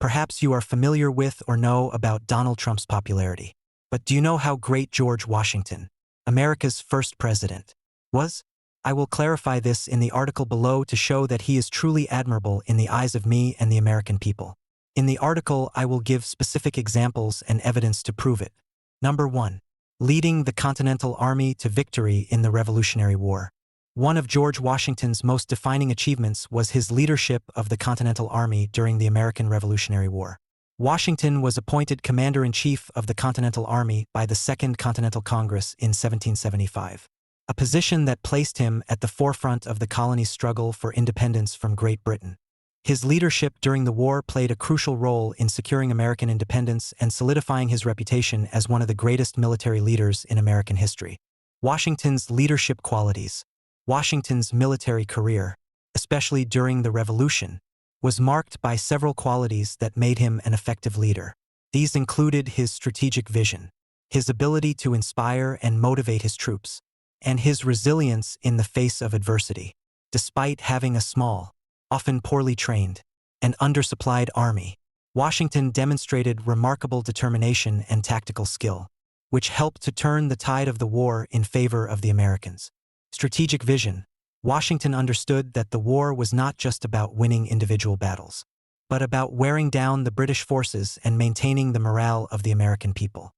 Perhaps you are familiar with or know about Donald Trump's popularity. But do you know how great George Washington, America's first president, was? I will clarify this in the article below to show that he is truly admirable in the eyes of me and the American people. In the article, I will give specific examples and evidence to prove it. Number 1. Leading the Continental Army to victory in the Revolutionary War. One of George Washington's most defining achievements was his leadership of the Continental Army during the American Revolutionary War. Washington was appointed Commander-in-Chief of the Continental Army by the Second Continental Congress in 1775, a position that placed him at the forefront of the colony's struggle for independence from Great Britain. His leadership during the war played a crucial role in securing American independence and solidifying his reputation as one of the greatest military leaders in American history. Washington's leadership qualities. Washington's military career, especially during the Revolution, was marked by several qualities that made him an effective leader. These included his strategic vision, his ability to inspire and motivate his troops, and his resilience in the face of adversity. Despite having a small, often poorly trained, and undersupplied army, Washington demonstrated remarkable determination and tactical skill, which helped to turn the tide of the war in favor of the Americans. Strategic vision. Washington understood that the war was not just about winning individual battles, but about wearing down the British forces and maintaining the morale of the American people.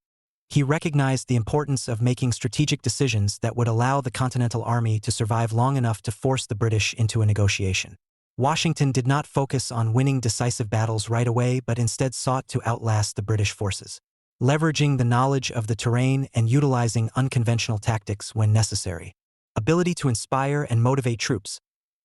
He recognized the importance of making strategic decisions that would allow the Continental Army to survive long enough to force the British into a negotiation. Washington did not focus on winning decisive battles right away, but instead sought to outlast the British forces, leveraging the knowledge of the terrain and utilizing unconventional tactics when necessary. Ability to inspire and motivate troops.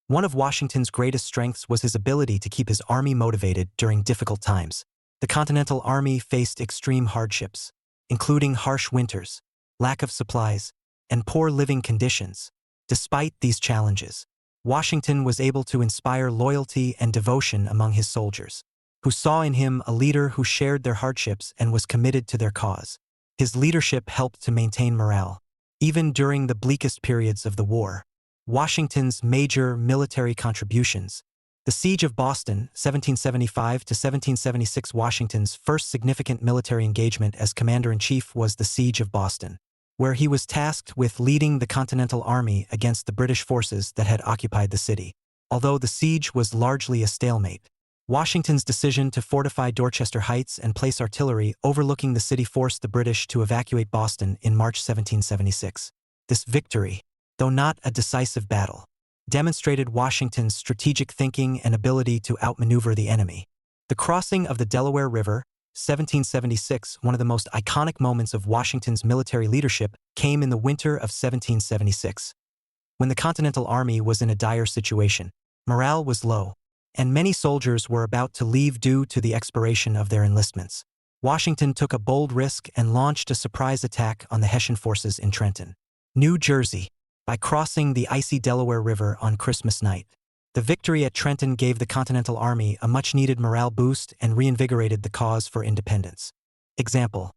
One of Washington's greatest strengths was his ability to keep his army motivated during difficult times. The Continental Army faced extreme hardships, including harsh winters, lack of supplies, and poor living conditions. Despite these challenges, Washington was able to inspire loyalty and devotion among his soldiers, who saw in him a leader who shared their hardships and was committed to their cause. His leadership helped to maintain morale, even during the bleakest periods of the war. Washington's major military contributions. The Siege of Boston, 1775 to 1776. Washington's first significant military engagement as commander-in-chief was the Siege of Boston, where he was tasked with leading the Continental Army against the British forces that had occupied the city. Although the siege was largely a stalemate, Washington's decision to fortify Dorchester Heights and place artillery overlooking the city forced the British to evacuate Boston in March 1776. This victory, though not a decisive battle, demonstrated Washington's strategic thinking and ability to outmaneuver the enemy. The crossing of the Delaware River, 1776. One of the most iconic moments of Washington's military leadership came in the winter of 1776. When the Continental Army was in a dire situation, morale was low, and many soldiers were about to leave due to the expiration of their enlistments. Washington took a bold risk and launched a surprise attack on the Hessian forces in Trenton, New Jersey, by crossing the icy Delaware River on Christmas night. The victory at Trenton gave the Continental Army a much-needed morale boost and reinvigorated the cause for independence. Example: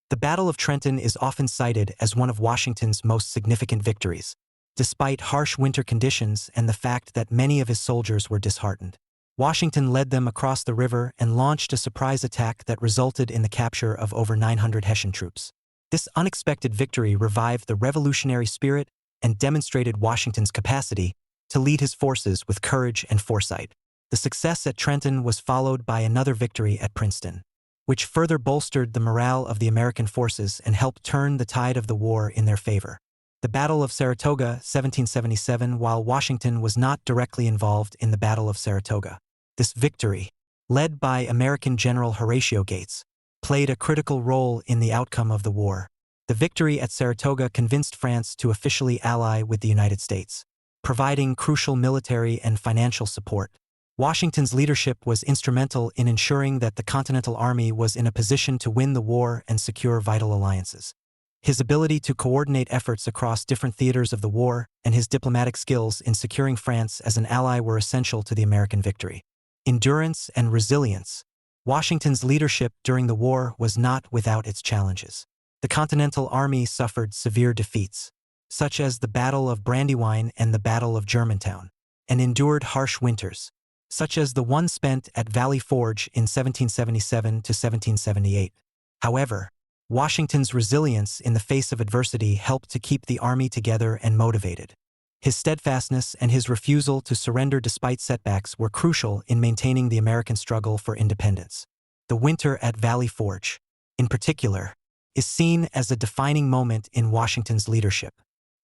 the Battle of Trenton is often cited as one of Washington's most significant victories, despite harsh winter conditions and the fact that many of his soldiers were disheartened. Washington led them across the river and launched a surprise attack that resulted in the capture of over 900 Hessian troops. This unexpected victory revived the revolutionary spirit and demonstrated Washington's capacity to lead his forces with courage and foresight. The success at Trenton was followed by another victory at Princeton, which further bolstered the morale of the American forces and helped turn the tide of the war in their favor. The Battle of Saratoga, 1777. While Washington was not directly involved in the Battle of Saratoga, this victory, led by American General Horatio Gates, played a critical role in the outcome of the war. The victory at Saratoga convinced France to officially ally with the United States, providing crucial military and financial support. Washington's leadership was instrumental in ensuring that the Continental Army was in a position to win the war and secure vital alliances. His ability to coordinate efforts across different theaters of the war and his diplomatic skills in securing France as an ally were essential to the American victory. Endurance and resilience. Washington's leadership during the war was not without its challenges. The Continental Army suffered severe defeats, such as the Battle of Brandywine and the Battle of Germantown, and endured harsh winters. such as the one spent at Valley Forge in 1777 to 1778. However, Washington's resilience in the face of adversity helped to keep the army together and motivated. His steadfastness and his refusal to surrender despite setbacks were crucial in maintaining the American struggle for independence. The winter at Valley Forge, in particular, is seen as a defining moment in Washington's leadership.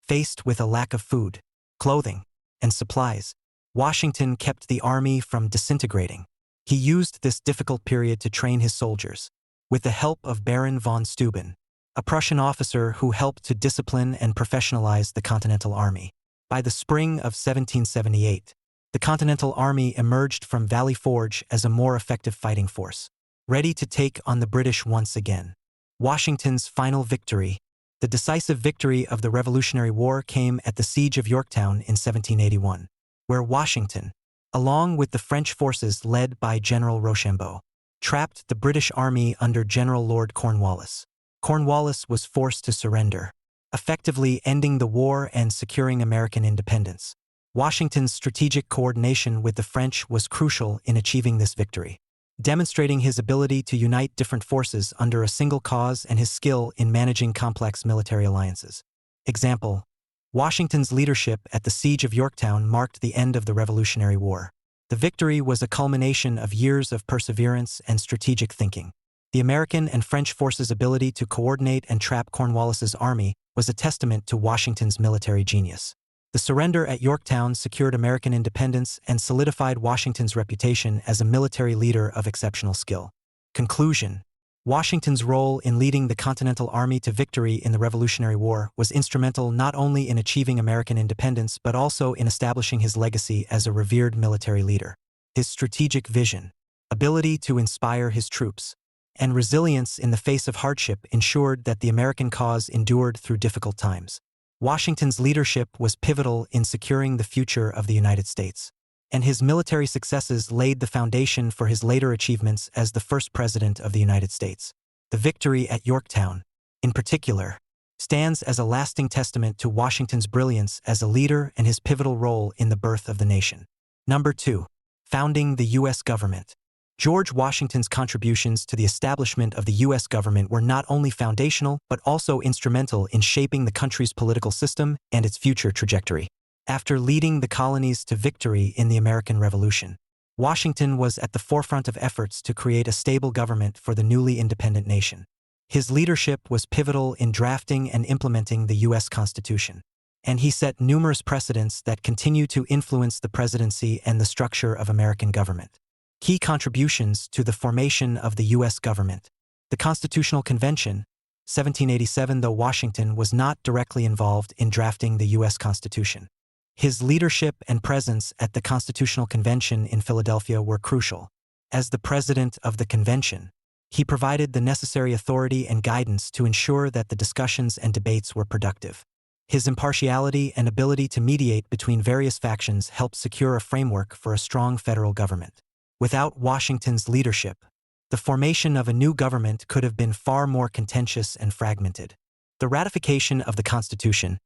Faced with a lack of food, clothing, and supplies, Washington kept the army from disintegrating. He used this difficult period to train his soldiers, with the help of Baron von Steuben, a Prussian officer who helped to discipline and professionalize the Continental Army. By the spring of 1778, the Continental Army emerged from Valley Forge as a more effective fighting force, ready to take on the British once again. Washington's final victory. The decisive victory of the Revolutionary War came at the Siege of Yorktown in 1781, where Washington, along with the French forces led by General Rochambeau, trapped the British Army under General Lord Cornwallis. Cornwallis was forced to surrender, effectively ending the war and securing American independence. Washington's strategic coordination with the French was crucial in achieving this victory, demonstrating his ability to unite different forces under a single cause and his skill in managing complex military alliances. Example: Washington's leadership at the Siege of Yorktown marked the end of the Revolutionary War. The victory was a culmination of years of perseverance and strategic thinking. The American and French forces' ability to coordinate and trap Cornwallis's army was a testament to Washington's military genius. The surrender at Yorktown secured American independence and solidified Washington's reputation as a military leader of exceptional skill. Conclusion: Washington's role in leading the Continental Army to victory in the Revolutionary War was instrumental not only in achieving American independence but also in establishing his legacy as a revered military leader. His strategic vision, ability to inspire his troops, and resilience in the face of hardship ensured that the American cause endured through difficult times. Washington's leadership was pivotal in securing the future of the United States, and his military successes laid the foundation for his later achievements as the first president of the United States. The victory at Yorktown, in particular, stands as a lasting testament to Washington's brilliance as a leader and his pivotal role in the birth of the nation. Number 2. Founding the U.S. government. George Washington's contributions to the establishment of the U.S. government were not only foundational but also instrumental in shaping the country's political system and its future trajectory. After leading the colonies to victory in the American Revolution, Washington was at the forefront of efforts to create a stable government for the newly independent nation. His leadership was pivotal in drafting and implementing the U.S. Constitution, and he set numerous precedents that continue to influence the presidency and the structure of American government. Key contributions to the formation of the U.S. government. The Constitutional Convention, 1787. Though Washington was not directly involved in drafting the U.S. Constitution, his leadership and presence at the Constitutional Convention in Philadelphia were crucial. As the president of the convention, he provided the necessary authority and guidance to ensure that the discussions and debates were productive. His impartiality and ability to mediate between various factions helped secure a framework for a strong federal government. Without Washington's leadership, the formation of a new government could have been far more contentious and fragmented. The ratification of the Constitution.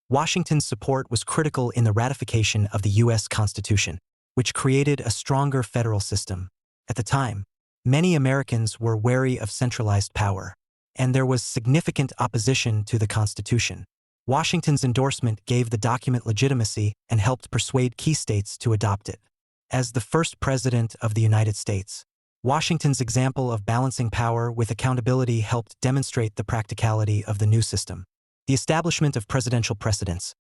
Washington's support was critical in the ratification of the U.S. Constitution, which created a stronger federal system. At the time, many Americans were wary of centralized power, and there was significant opposition to the Constitution. Washington's endorsement gave the document legitimacy and helped persuade key states to adopt it. As the first president of the United States, Washington's example of balancing power with accountability helped demonstrate the practicality of the new system. The establishment of presidential precedents.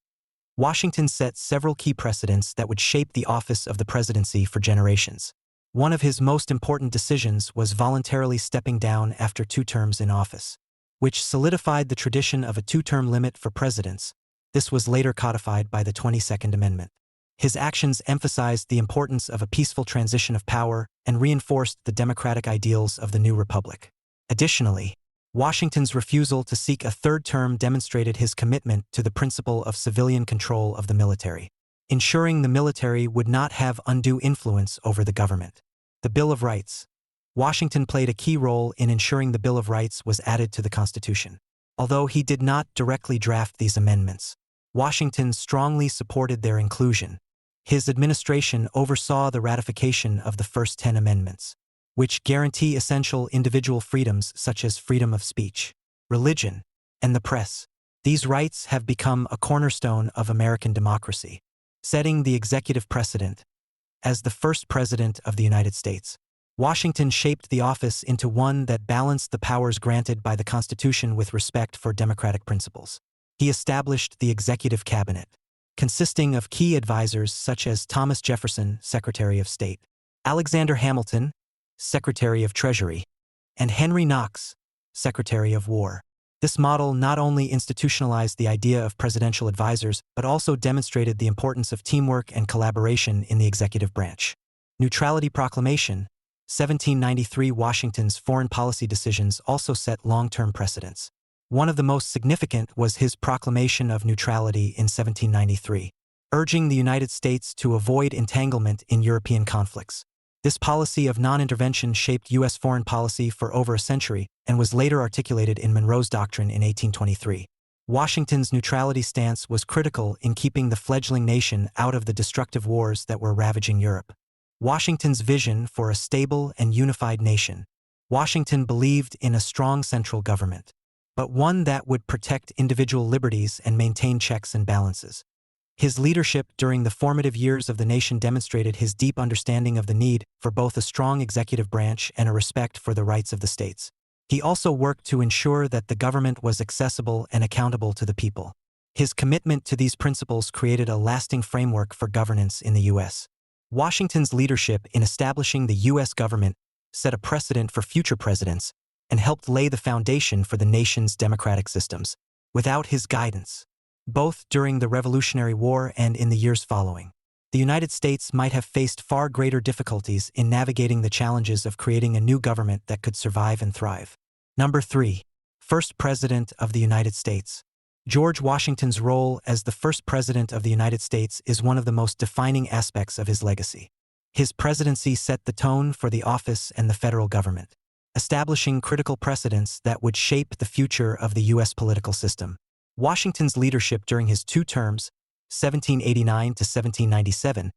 Washington set several key precedents that would shape the office of the presidency for generations. One of his most important decisions was voluntarily stepping down after 2 terms in office, which solidified the tradition of a 2-term limit for presidents. This was later codified by the 22nd Amendment. His actions emphasized the importance of a peaceful transition of power and reinforced the democratic ideals of the new republic. Additionally, Washington's refusal to seek a 3rd term demonstrated his commitment to the principle of civilian control of the military, ensuring the military would not have undue influence over the government. The Bill of Rights. Washington played a key role in ensuring the Bill of Rights was added to the Constitution. Although he did not directly draft these amendments, Washington strongly supported their inclusion. His administration oversaw the ratification of the first 10 amendments, which guarantee essential individual freedoms such as freedom of speech, religion, and the press. These rights have become a cornerstone of American democracy, setting the executive precedent. As the first president of the United States, Washington shaped the office into one that balanced the powers granted by the Constitution with respect for democratic principles. He established the executive cabinet, consisting of key advisors such as Thomas Jefferson, Secretary of State, Alexander Hamilton, Secretary of Treasury, and Henry Knox, Secretary of War. This model not only institutionalized the idea of presidential advisors but also demonstrated the importance of teamwork and collaboration in the executive branch. Neutrality Proclamation, 1793. Washington's foreign policy decisions also set long-term precedents. One of the most significant was his proclamation of neutrality in 1793, urging the United States to avoid entanglement in European conflicts. This policy of non-intervention shaped U.S. foreign policy for over a century and was later articulated in Monroe's Doctrine in 1823. Washington's neutrality stance was critical in keeping the fledgling nation out of the destructive wars that were ravaging Europe. Washington's vision for a stable and unified nation. Washington believed in a strong central government, but one that would protect individual liberties and maintain checks and balances. His leadership during the formative years of the nation demonstrated his deep understanding of the need for both a strong executive branch and a respect for the rights of the states. He also worked to ensure that the government was accessible and accountable to the people. His commitment to these principles created a lasting framework for governance in the U.S. Washington's leadership in establishing the U.S. government set a precedent for future presidents and helped lay the foundation for the nation's democratic systems. Without his guidance, both during the Revolutionary War and in the years following, the United States might have faced far greater difficulties in navigating the challenges of creating a new government that could survive and thrive. Number 3. First President of the United States. George Washington's role as the first President of the United States is one of the most defining aspects of his legacy. His presidency set the tone for the office and the federal government, establishing critical precedents that would shape the future of the U.S. political system. Washington's leadership during his 2 terms, 1789 to 1797,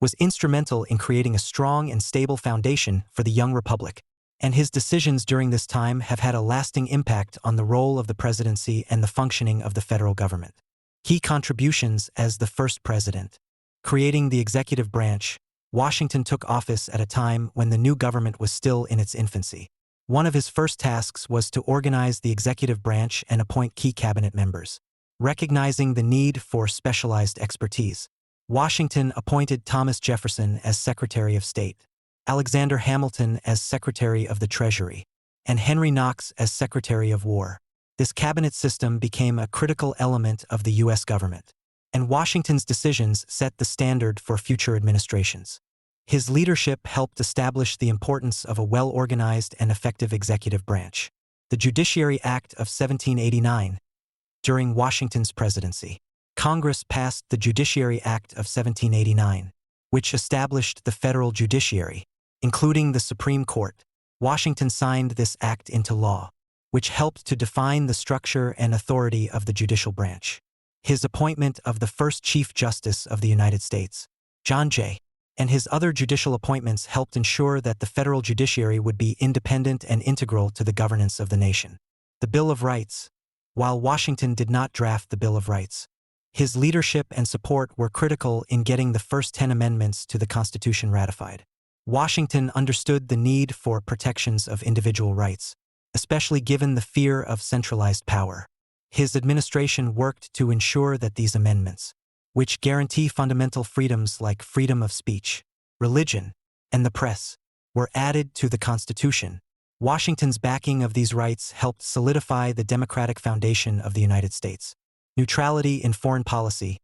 was instrumental in creating a strong and stable foundation for the young republic, and his decisions during this time have had a lasting impact on the role of the presidency and the functioning of the federal government. Key contributions as the first president. Creating the executive branch, Washington took office at a time when the new government was still in its infancy. One of his first tasks was to organize the executive branch and appoint key cabinet members. Recognizing the need for specialized expertise, Washington appointed Thomas Jefferson as Secretary of State, Alexander Hamilton as Secretary of the Treasury, and Henry Knox as Secretary of War. This cabinet system became a critical element of the U.S. government, and Washington's decisions set the standard for future administrations. His leadership helped establish the importance of a well-organized and effective executive branch. The Judiciary Act of 1789. During Washington's presidency, Congress passed the Judiciary Act of 1789, which established the federal judiciary, including the Supreme Court. Washington signed this act into law, which helped to define the structure and authority of the judicial branch. His appointment of the first Chief Justice of the United States, John Jay, and his other judicial appointments helped ensure that the federal judiciary would be independent and integral to the governance of the nation. The Bill of Rights. While Washington did not draft the Bill of Rights, his leadership and support were critical in getting the first 10 amendments to the Constitution ratified. Washington understood the need for protections of individual rights, especially given the fear of centralized power. His administration worked to ensure that these amendments, which guarantee fundamental freedoms like freedom of speech, religion, and the press, were added to the Constitution. Washington's backing of these rights helped solidify the democratic foundation of the United States. Neutrality in foreign policy.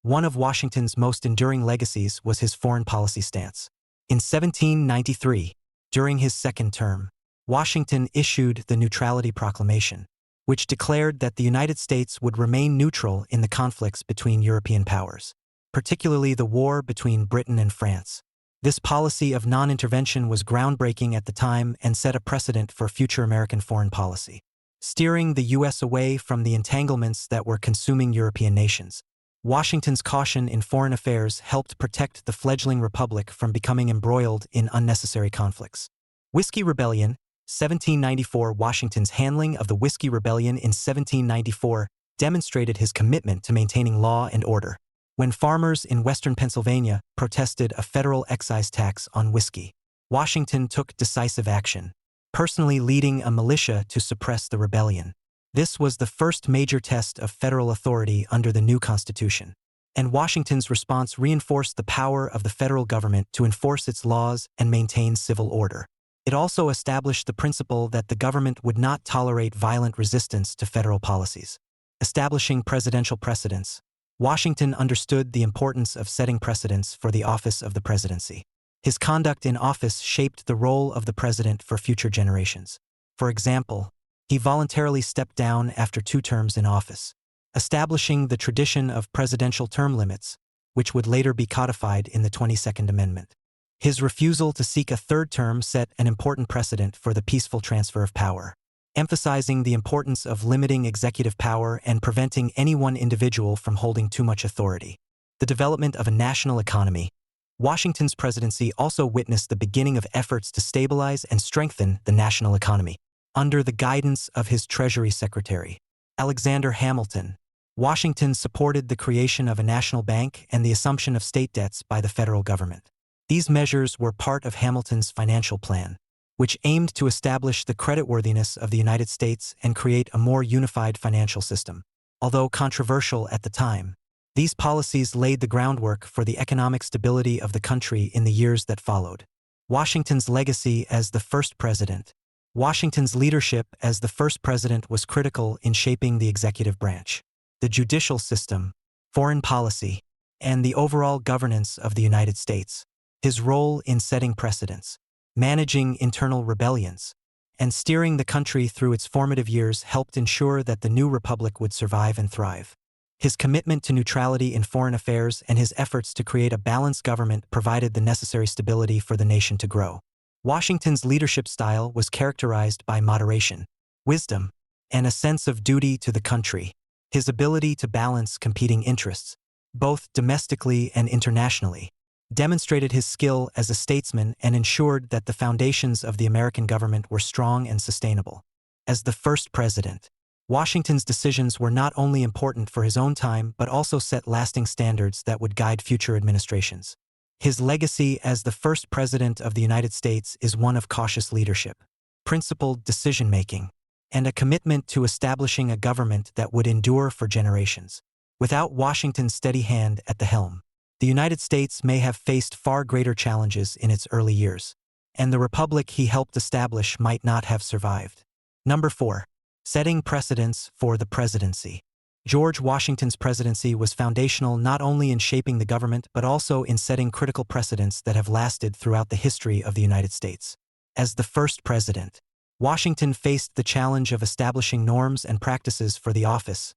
One of Washington's most enduring legacies was his foreign policy stance. In 1793, during his second term, Washington issued the Neutrality Proclamation, which declared that the United States would remain neutral in the conflicts between European powers, particularly the war between Britain and France. This policy of non-intervention was groundbreaking at the time and set a precedent for future American foreign policy, steering the U.S. away from the entanglements that were consuming European nations. Washington's caution in foreign affairs helped protect the fledgling republic from becoming embroiled in unnecessary conflicts. Whiskey Rebellion, 1794. Washington's handling of the Whiskey Rebellion in 1794 demonstrated his commitment to maintaining law and order. When farmers in western Pennsylvania protested a federal excise tax on whiskey, Washington took decisive action, personally leading a militia to suppress the rebellion. This was the first major test of federal authority under the new Constitution, and Washington's response reinforced the power of the federal government to enforce its laws and maintain civil order. It also established the principle that the government would not tolerate violent resistance to federal policies. Establishing presidential precedents, Washington understood the importance of setting precedents for the office of the presidency. His conduct in office shaped the role of the president for future generations. For example, he voluntarily stepped down after 2 terms in office, establishing the tradition of presidential term limits, which would later be codified in the 22nd Amendment. His refusal to seek a 3rd term set an important precedent for the peaceful transfer of power, emphasizing the importance of limiting executive power and preventing any one individual from holding too much authority. The development of a national economy. Washington's presidency also witnessed the beginning of efforts to stabilize and strengthen the national economy. Under the guidance of his Treasury Secretary, Alexander Hamilton, Washington supported the creation of a national bank and the assumption of state debts by the federal government. These measures were part of Hamilton's financial plan, which aimed to establish the creditworthiness of the United States and create a more unified financial system. Although controversial at the time, these policies laid the groundwork for the economic stability of the country in the years that followed. Washington's legacy as the first president. Washington's leadership as the first president was critical in shaping the executive branch, the judicial system, foreign policy, and the overall governance of the United States. His role in setting precedents, managing internal rebellions, and steering the country through its formative years helped ensure that the new republic would survive and thrive. His commitment to neutrality in foreign affairs and his efforts to create a balanced government provided the necessary stability for the nation to grow. Washington's leadership style was characterized by moderation, wisdom, and a sense of duty to the country. His ability to balance competing interests, both domestically and internationally, demonstrated his skill as a statesman and ensured that the foundations of the American government were strong and sustainable. As the first president, Washington's decisions were not only important for his own time but also set lasting standards that would guide future administrations. His legacy as the first president of the United States is one of cautious leadership, principled decision-making, and a commitment to establishing a government that would endure for generations. Without Washington's steady hand at the helm, the United States may have faced far greater challenges in its early years, and the republic he helped establish might not have survived. Number 4. Setting precedents for the presidency. George Washington's presidency was foundational not only in shaping the government but also in setting critical precedents that have lasted throughout the history of the United States. As the first president, Washington faced the challenge of establishing norms and practices for the office,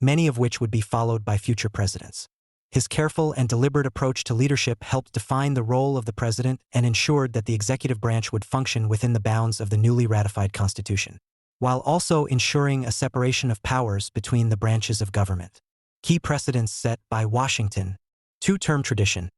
many of which would be followed by future presidents. His careful and deliberate approach to leadership helped define the role of the president and ensured that the executive branch would function within the bounds of the newly ratified Constitution, while also ensuring a separation of powers between the branches of government. Key precedents set by Washington. 2-term tradition.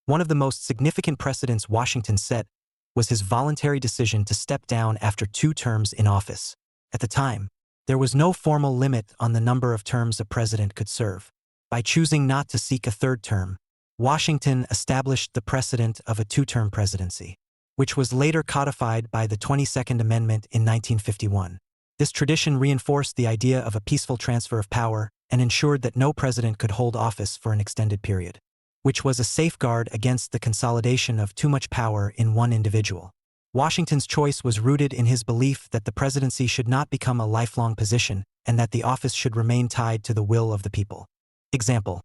One of the most significant precedents Washington set was his voluntary decision to step down after 2 terms in office. At the time, there was no formal limit on the number of terms a president could serve. By choosing not to seek a 3rd term, Washington established the precedent of a 2-term presidency, which was later codified by the 22nd Amendment in 1951. This tradition reinforced the idea of a peaceful transfer of power and ensured that no president could hold office for an extended period, which was a safeguard against the consolidation of too much power in one individual. Washington's choice was rooted in his belief that the presidency should not become a lifelong position and that the office should remain tied to the will of the people. Example: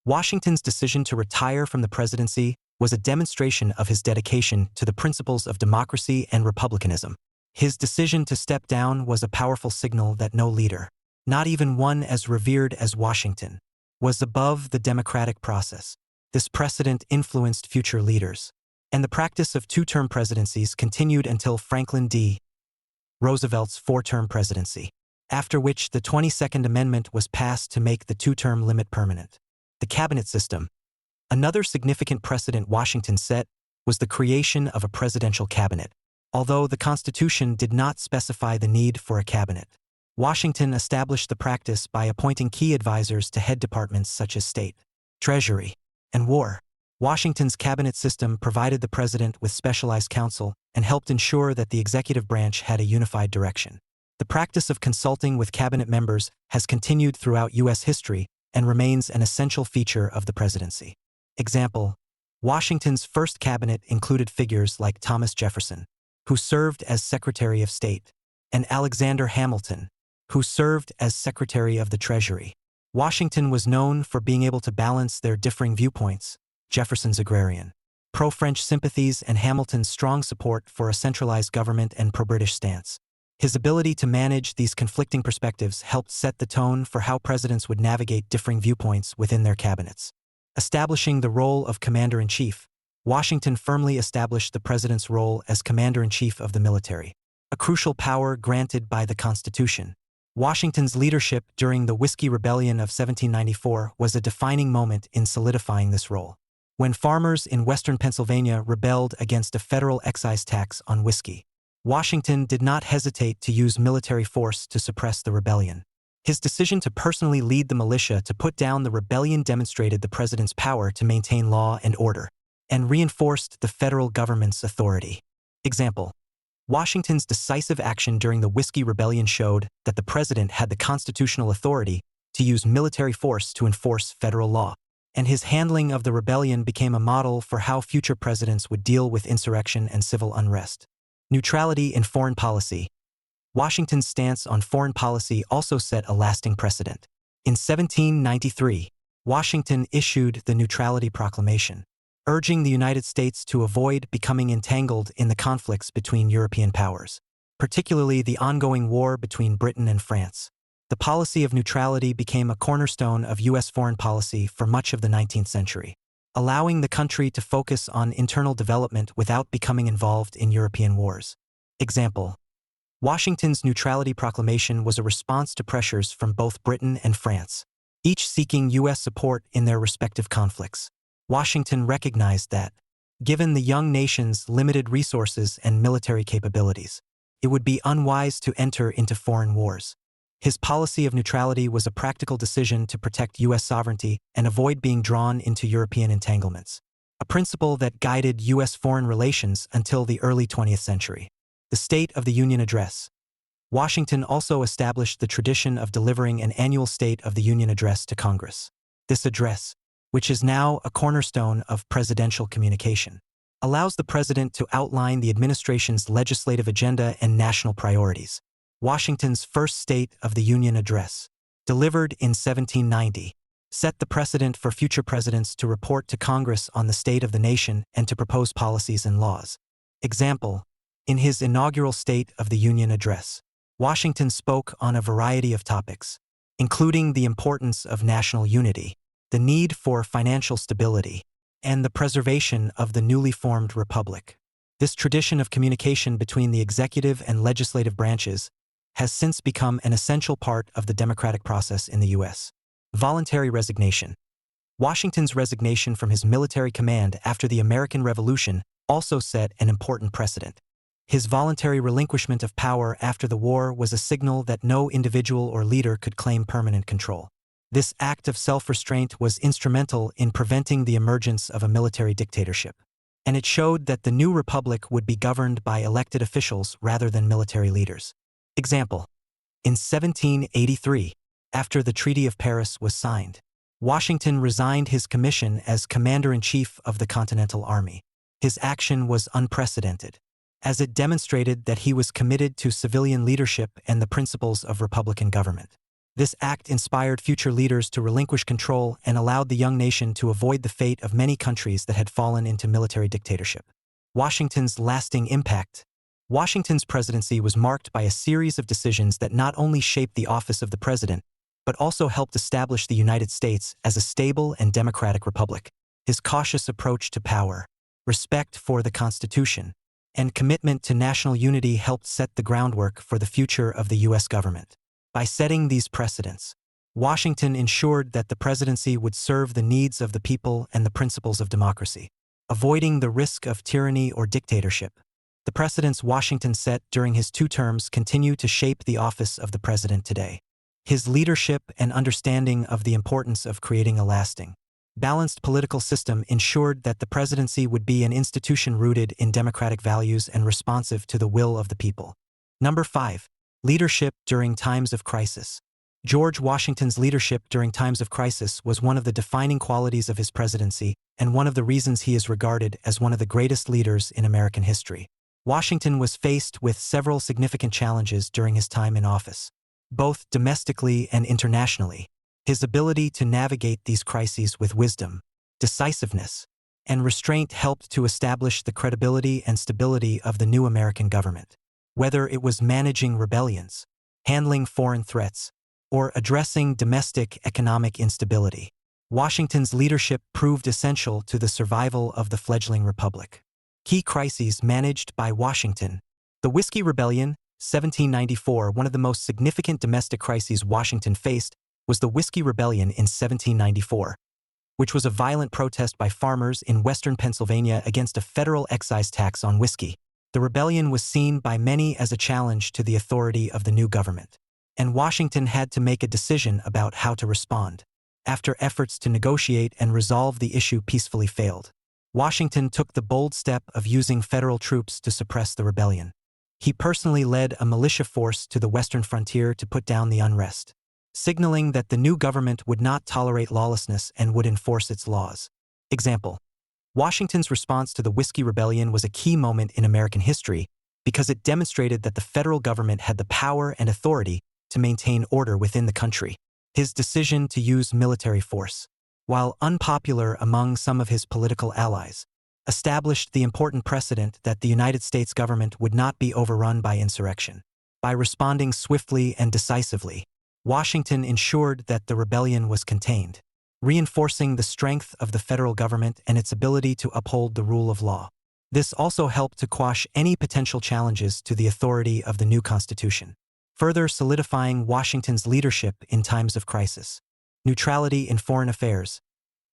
Washington's decision to retire from the presidency was a demonstration of his dedication to the principles of democracy and republicanism. His decision to step down was a powerful signal that no leader, not even one as revered as Washington, was above the democratic process. This precedent influenced future leaders, and the practice of 2-term presidencies continued until Franklin D. Roosevelt's 4-term presidency, after which the 22nd Amendment was passed to make the 2-term limit permanent. The cabinet system. Another significant precedent Washington set was the creation of a presidential cabinet. Although the Constitution did not specify the need for a cabinet, Washington established the practice by appointing key advisors to head departments such as State, Treasury, and War. Washington's cabinet system provided the president with specialized counsel and helped ensure that the executive branch had a unified direction. The practice of consulting with cabinet members has continued throughout U.S. history and remains an essential feature of the presidency. Example: Washington's first cabinet included figures like Thomas Jefferson, who served as Secretary of State, and Alexander Hamilton, who served as Secretary of the Treasury. Washington was known for being able to balance their differing viewpoints, Jefferson's agrarian, pro-French sympathies and Hamilton's strong support for a centralized government and pro-British stance. His ability to manage these conflicting perspectives helped set the tone for how presidents would navigate differing viewpoints within their cabinets. Establishing the role of Commander-in-Chief, Washington firmly established the president's role as Commander-in-Chief of the military, a crucial power granted by the Constitution. Washington's leadership during the Whiskey Rebellion of 1794 was a defining moment in solidifying this role. When farmers in western Pennsylvania rebelled against a federal excise tax on whiskey, Washington did not hesitate to use military force to suppress the rebellion. His decision to personally lead the militia to put down the rebellion demonstrated the president's power to maintain law and order, and reinforced the federal government's authority. Example: Washington's decisive action during the Whiskey Rebellion showed that the president had the constitutional authority to use military force to enforce federal law, and his handling of the rebellion became a model for how future presidents would deal with insurrection and civil unrest. Neutrality in foreign policy. Washington's stance on foreign policy also set a lasting precedent. In 1793, Washington issued the Neutrality Proclamation, urging the United States to avoid becoming entangled in the conflicts between European powers, particularly the ongoing war between Britain and France. The policy of neutrality became a cornerstone of U.S. foreign policy for much of the 19th century, allowing the country to focus on internal development without becoming involved in European wars. Example: Washington's Neutrality Proclamation was a response to pressures from both Britain and France, each seeking U.S. support in their respective conflicts. Washington recognized that, given the young nation's limited resources and military capabilities, it would be unwise to enter into foreign wars. His policy of neutrality was a practical decision to protect U.S. sovereignty and avoid being drawn into European entanglements, a principle that guided U.S. foreign relations until the early 20th century. The State of the Union Address. Washington also established the tradition of delivering an annual State of the Union address to Congress. This address, which is now a cornerstone of presidential communication, allows the president to outline the administration's legislative agenda and national priorities. Washington's first State of the Union address, delivered in 1790, set the precedent for future presidents to report to Congress on the state of the nation and to propose policies and laws. Example: in his inaugural State of the Union address, Washington spoke on a variety of topics, including the importance of national unity, the need for financial stability, and the preservation of the newly formed republic. This tradition of communication between the executive and legislative branches has since become an essential part of the democratic process in the U.S. Voluntary resignation. Washington's resignation from his military command after the American Revolution also set an important precedent. His voluntary relinquishment of power after the war was a signal that no individual or leader could claim permanent control. This act of self-restraint was instrumental in preventing the emergence of a military dictatorship, and it showed that the new republic would be governed by elected officials rather than military leaders. Example: in 1783, after the Treaty of Paris was signed, Washington resigned his commission as Commander-in-Chief of the Continental Army. His action was unprecedented, as it demonstrated that he was committed to civilian leadership and the principles of republican government. This act inspired future leaders to relinquish control and allowed the young nation to avoid the fate of many countries that had fallen into military dictatorship. Washington's lasting impact. Washington's presidency was marked by a series of decisions that not only shaped the office of the president, but also helped establish the United States as a stable and democratic republic. His cautious approach to power, respect for the Constitution, and commitment to national unity helped set the groundwork for the future of the U.S. government. By setting these precedents, Washington ensured that the presidency would serve the needs of the people and the principles of democracy, avoiding the risk of tyranny or dictatorship. The precedents Washington set during his 2 terms continue to shape the office of the president today. His leadership and understanding of the importance of creating a lasting, balanced political system ensured that the presidency would be an institution rooted in democratic values and responsive to the will of the people. Number 5. Leadership during times of crisis. George Washington's leadership during times of crisis was one of the defining qualities of his presidency and one of the reasons he is regarded as one of the greatest leaders in American history. Washington was faced with several significant challenges during his time in office, both domestically and internationally. His ability to navigate these crises with wisdom, decisiveness, and restraint helped to establish the credibility and stability of the new American government. Whether it was managing rebellions, handling foreign threats, or addressing domestic economic instability, Washington's leadership proved essential to the survival of the fledgling republic. Key crises managed by Washington. The Whiskey Rebellion, 1794. One of the most significant domestic crises Washington faced was the Whiskey Rebellion in 1794, which was a violent protest by farmers in western Pennsylvania against a federal excise tax on whiskey. The rebellion was seen by many as a challenge to the authority of the new government, and Washington had to make a decision about how to respond. After efforts to negotiate and resolve the issue peacefully failed, Washington took the bold step of using federal troops to suppress the rebellion. He personally led a militia force to the western frontier to put down the unrest, signaling that the new government would not tolerate lawlessness and would enforce its laws. Example: Washington's response to the Whiskey Rebellion was a key moment in American history because it demonstrated that the federal government had the power and authority to maintain order within the country. His decision to use military force, while unpopular among some of his political allies, established the important precedent that the United States government would not be overrun by insurrection. By responding swiftly and decisively, Washington ensured that the rebellion was contained, reinforcing the strength of the federal government and its ability to uphold the rule of law. This also helped to quash any potential challenges to the authority of the new Constitution, further solidifying Washington's leadership in times of crisis. Neutrality in foreign affairs.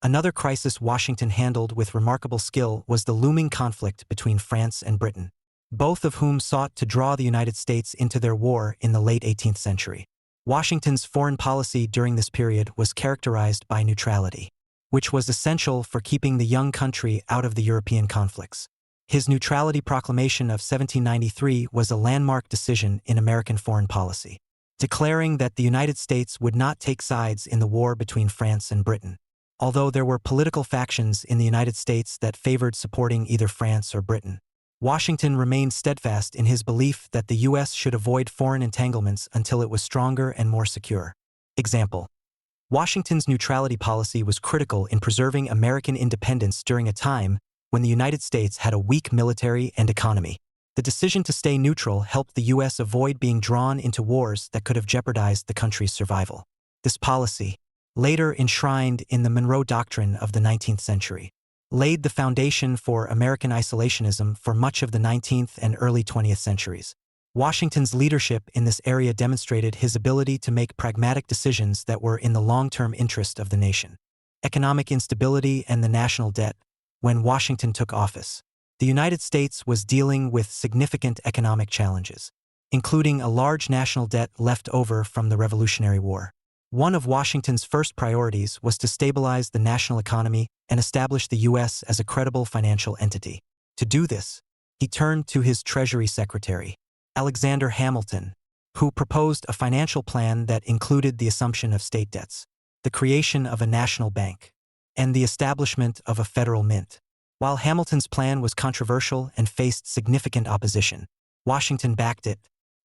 Another crisis Washington handled with remarkable skill was the looming conflict between France and Britain, both of whom sought to draw the United States into their war in the late 18th century. Washington's foreign policy during this period was characterized by neutrality, which was essential for keeping the young country out of the European conflicts. His Neutrality Proclamation of 1793 was a landmark decision in American foreign policy, declaring that the United States would not take sides in the war between France and Britain. Although there were political factions in the United States that favored supporting either France or Britain, Washington remained steadfast in his belief that the U.S. should avoid foreign entanglements until it was stronger and more secure. Example: Washington's neutrality policy was critical in preserving American independence during a time when the United States had a weak military and economy. The decision to stay neutral helped the U.S. avoid being drawn into wars that could have jeopardized the country's survival. This policy, later enshrined in the Monroe Doctrine of the 19th century, laid the foundation for American isolationism for much of the 19th and early 20th centuries. Washington's leadership in this area demonstrated his ability to make pragmatic decisions that were in the long-term interest of the nation. Economic instability and the national debt. When Washington took office, the United States was dealing with significant economic challenges, including a large national debt left over from the Revolutionary War. One of Washington's first priorities was to stabilize the national economy and establish the U.S. as a credible financial entity. To do this, he turned to his Treasury Secretary, Alexander Hamilton, who proposed a financial plan that included the assumption of state debts, the creation of a national bank, and the establishment of a federal mint. While Hamilton's plan was controversial and faced significant opposition, Washington backed it,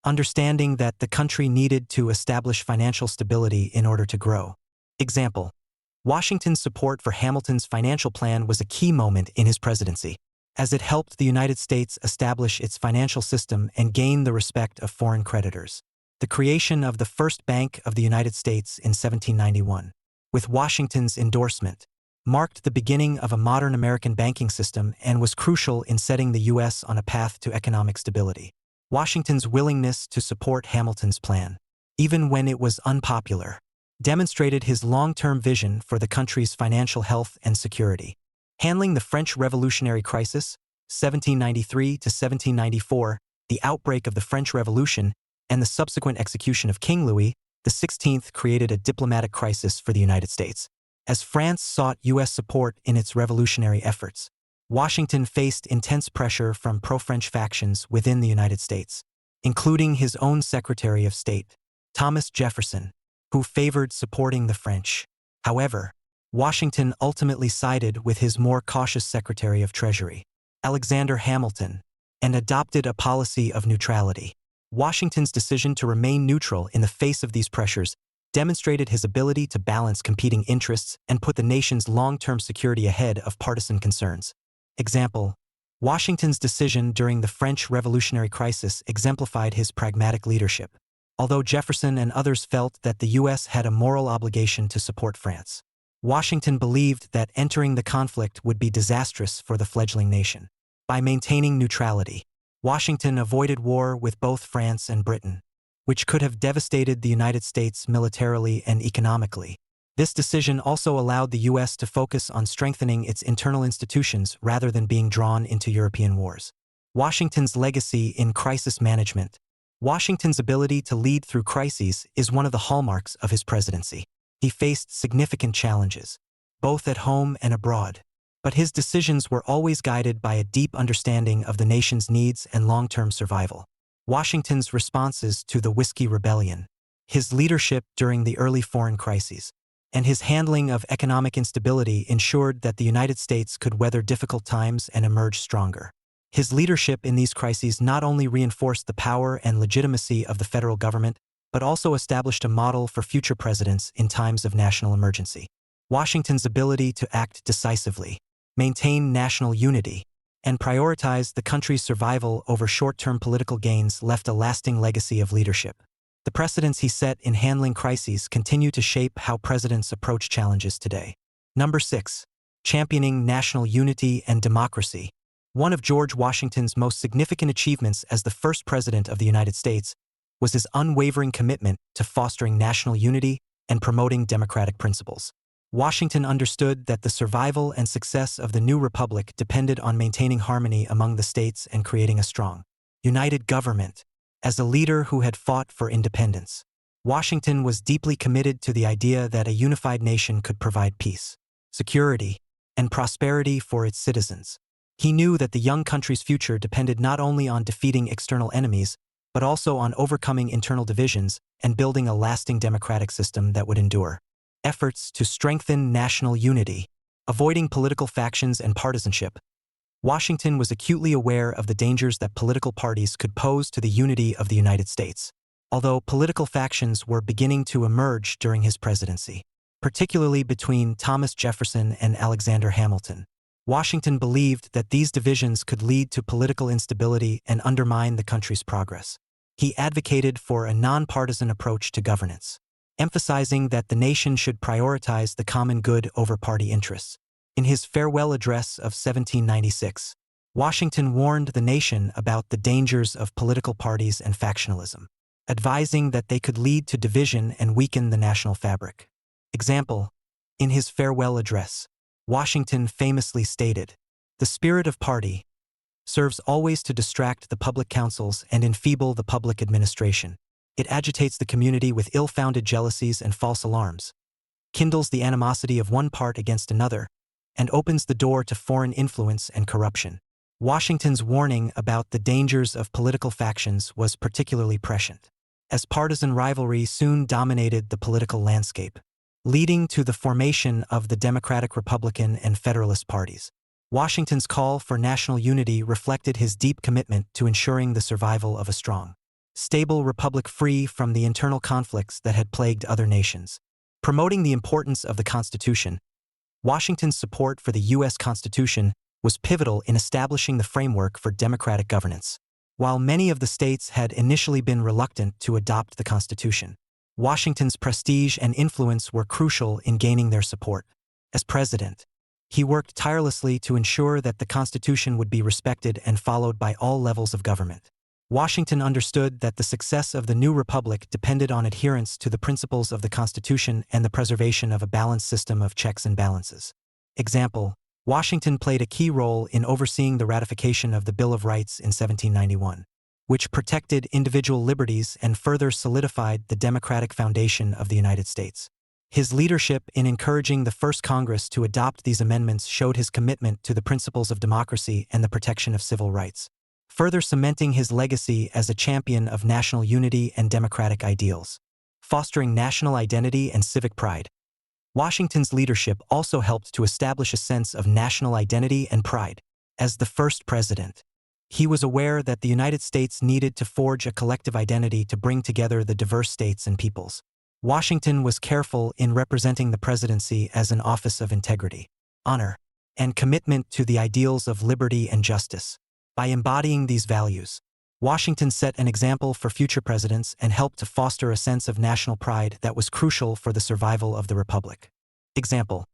understanding that the country needed to establish financial stability in order to grow. Example: Washington's support for Hamilton's financial plan was a key moment in his presidency, as it helped the United States establish its financial system and gain the respect of foreign creditors. The creation of the first Bank of the United States in 1791, with Washington's endorsement, marked the beginning of a modern American banking system and was crucial in setting the U.S. on a path to economic stability. Washington's willingness to support Hamilton's plan, even when it was unpopular, demonstrated his long-term vision for the country's financial health and security. Handling the French Revolutionary Crisis, 1793 to 1794, the outbreak of the French Revolution, and the subsequent execution of King Louis XVI created a diplomatic crisis for the United States. As France sought U.S. support in its revolutionary efforts, Washington faced intense pressure from pro-French factions within the United States, including his own Secretary of State, Thomas Jefferson, who favored supporting the French. However, Washington ultimately sided with his more cautious Secretary of Treasury, Alexander Hamilton, and adopted a policy of neutrality. Washington's decision to remain neutral in the face of these pressures demonstrated his ability to balance competing interests and put the nation's long-term security ahead of partisan concerns. Example: Washington's decision during the French Revolutionary Crisis exemplified his pragmatic leadership, although Jefferson and others felt that the U.S. had a moral obligation to support France. Washington believed that entering the conflict would be disastrous for the fledgling nation. By maintaining neutrality, Washington avoided war with both France and Britain, which could have devastated the United States militarily and economically. This decision also allowed the U.S. to focus on strengthening its internal institutions rather than being drawn into European wars. Washington's legacy in crisis management. Washington's ability to lead through crises is one of the hallmarks of his presidency. He faced significant challenges, both at home and abroad, but his decisions were always guided by a deep understanding of the nation's needs and long-term survival. Washington's responses to the Whiskey Rebellion, his leadership during the early foreign crises, and his handling of economic instability ensured that the United States could weather difficult times and emerge stronger. His leadership in these crises not only reinforced the power and legitimacy of the federal government, but also established a model for future presidents in times of national emergency. Washington's ability to act decisively, maintain national unity, and prioritize the country's survival over short-term political gains left a lasting legacy of leadership. The precedents he set in handling crises continue to shape how presidents approach challenges today. Number 6. Championing national unity and democracy. One of George Washington's most significant achievements as the first president of the United States was his unwavering commitment to fostering national unity and promoting democratic principles. Washington understood that the survival and success of the new republic depended on maintaining harmony among the states and creating a strong, united government. As a leader who had fought for independence, Washington was deeply committed to the idea that a unified nation could provide peace, security, and prosperity for its citizens. He knew that the young country's future depended not only on defeating external enemies, but also on overcoming internal divisions and building a lasting democratic system that would endure. Efforts to strengthen national unity, avoiding political factions and partisanship. Washington was acutely aware of the dangers that political parties could pose to the unity of the United States, although political factions were beginning to emerge during his presidency, particularly between Thomas Jefferson and Alexander Hamilton. Washington believed that these divisions could lead to political instability and undermine the country's progress. He advocated for a nonpartisan approach to governance, emphasizing that the nation should prioritize the common good over party interests. In his farewell address of 1796, Washington warned the nation about the dangers of political parties and factionalism, advising that they could lead to division and weaken the national fabric. Example: in his farewell address, Washington famously stated, "The spirit of party serves always to distract the public councils and enfeeble the public administration. It agitates the community with ill-founded jealousies and false alarms, kindles the animosity of one part against another, and opens the door to foreign influence and corruption." Washington's warning about the dangers of political factions was particularly prescient, as partisan rivalry soon dominated the political landscape, leading to the formation of the Democratic, Republican, and Federalist parties. Washington's call for national unity reflected his deep commitment to ensuring the survival of a strong, stable republic free from the internal conflicts that had plagued other nations. Promoting the importance of the Constitution, Washington's support for the U.S. Constitution was pivotal in establishing the framework for democratic governance. While many of the states had initially been reluctant to adopt the Constitution, Washington's prestige and influence were crucial in gaining their support. As president, he worked tirelessly to ensure that the Constitution would be respected and followed by all levels of government. Washington understood that the success of the new republic depended on adherence to the principles of the Constitution and the preservation of a balanced system of checks and balances. Example: Washington played a key role in overseeing the ratification of the Bill of Rights in 1791, which protected individual liberties and further solidified the democratic foundation of the United States. His leadership in encouraging the First Congress to adopt these amendments showed his commitment to the principles of democracy and the protection of civil rights, further cementing his legacy as a champion of national unity and democratic ideals. Fostering national identity and civic pride. Washington's leadership also helped to establish a sense of national identity and pride. As the first president, he was aware that the United States needed to forge a collective identity to bring together the diverse states and peoples. Washington was careful in representing the presidency as an office of integrity, honor, and commitment to the ideals of liberty and justice. By embodying these values, Washington set an example for future presidents and helped to foster a sense of national pride that was crucial for the survival of the Republic. Example: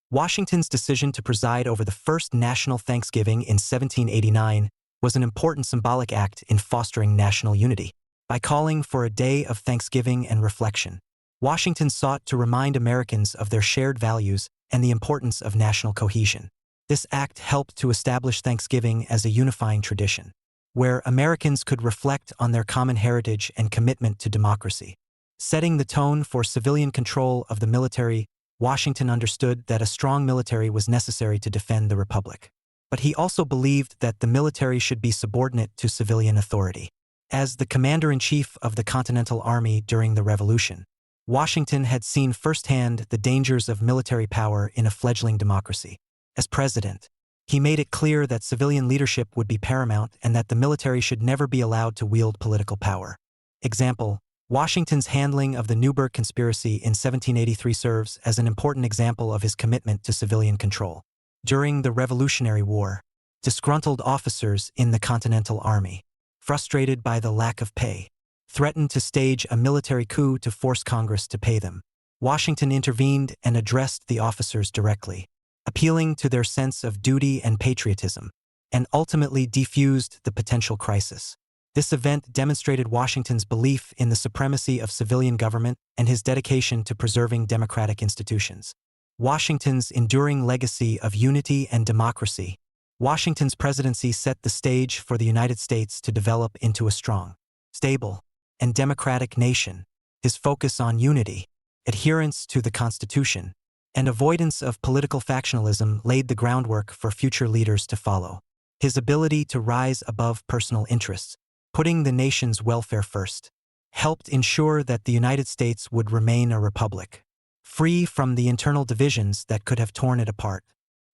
Washington's decision to preside over the first national Thanksgiving in 1789 was an important symbolic act in fostering national unity. By calling for a day of thanksgiving and reflection, Washington sought to remind Americans of their shared values and the importance of national cohesion. This act helped to establish Thanksgiving as a unifying tradition, where Americans could reflect on their common heritage and commitment to democracy. Setting the tone for civilian control of the military, Washington understood that a strong military was necessary to defend the Republic. But he also believed that the military should be subordinate to civilian authority. As the commander-in-chief of the Continental Army during the Revolution, Washington had seen firsthand the dangers of military power in a fledgling democracy. As president, he made it clear that civilian leadership would be paramount and that the military should never be allowed to wield political power. Example: Washington's handling of the Newburgh Conspiracy in 1783 serves as an important example of his commitment to civilian control. During the Revolutionary War, disgruntled officers in the Continental Army, frustrated by the lack of pay, threatened to stage a military coup to force Congress to pay them. Washington intervened and addressed the officers directly, appealing to their sense of duty and patriotism, and ultimately defused the potential crisis. This event demonstrated Washington's belief in the supremacy of civilian government and his dedication to preserving democratic institutions. Washington's enduring legacy of unity and democracy. Washington's presidency set the stage for the United States to develop into a strong, stable, and democratic nation. His focus on unity, adherence to the Constitution, and avoidance of political factionalism laid the groundwork for future leaders to follow. His ability to rise above personal interests, putting the nation's welfare first, helped ensure that the United States would remain a republic, free from the internal divisions that could have torn it apart.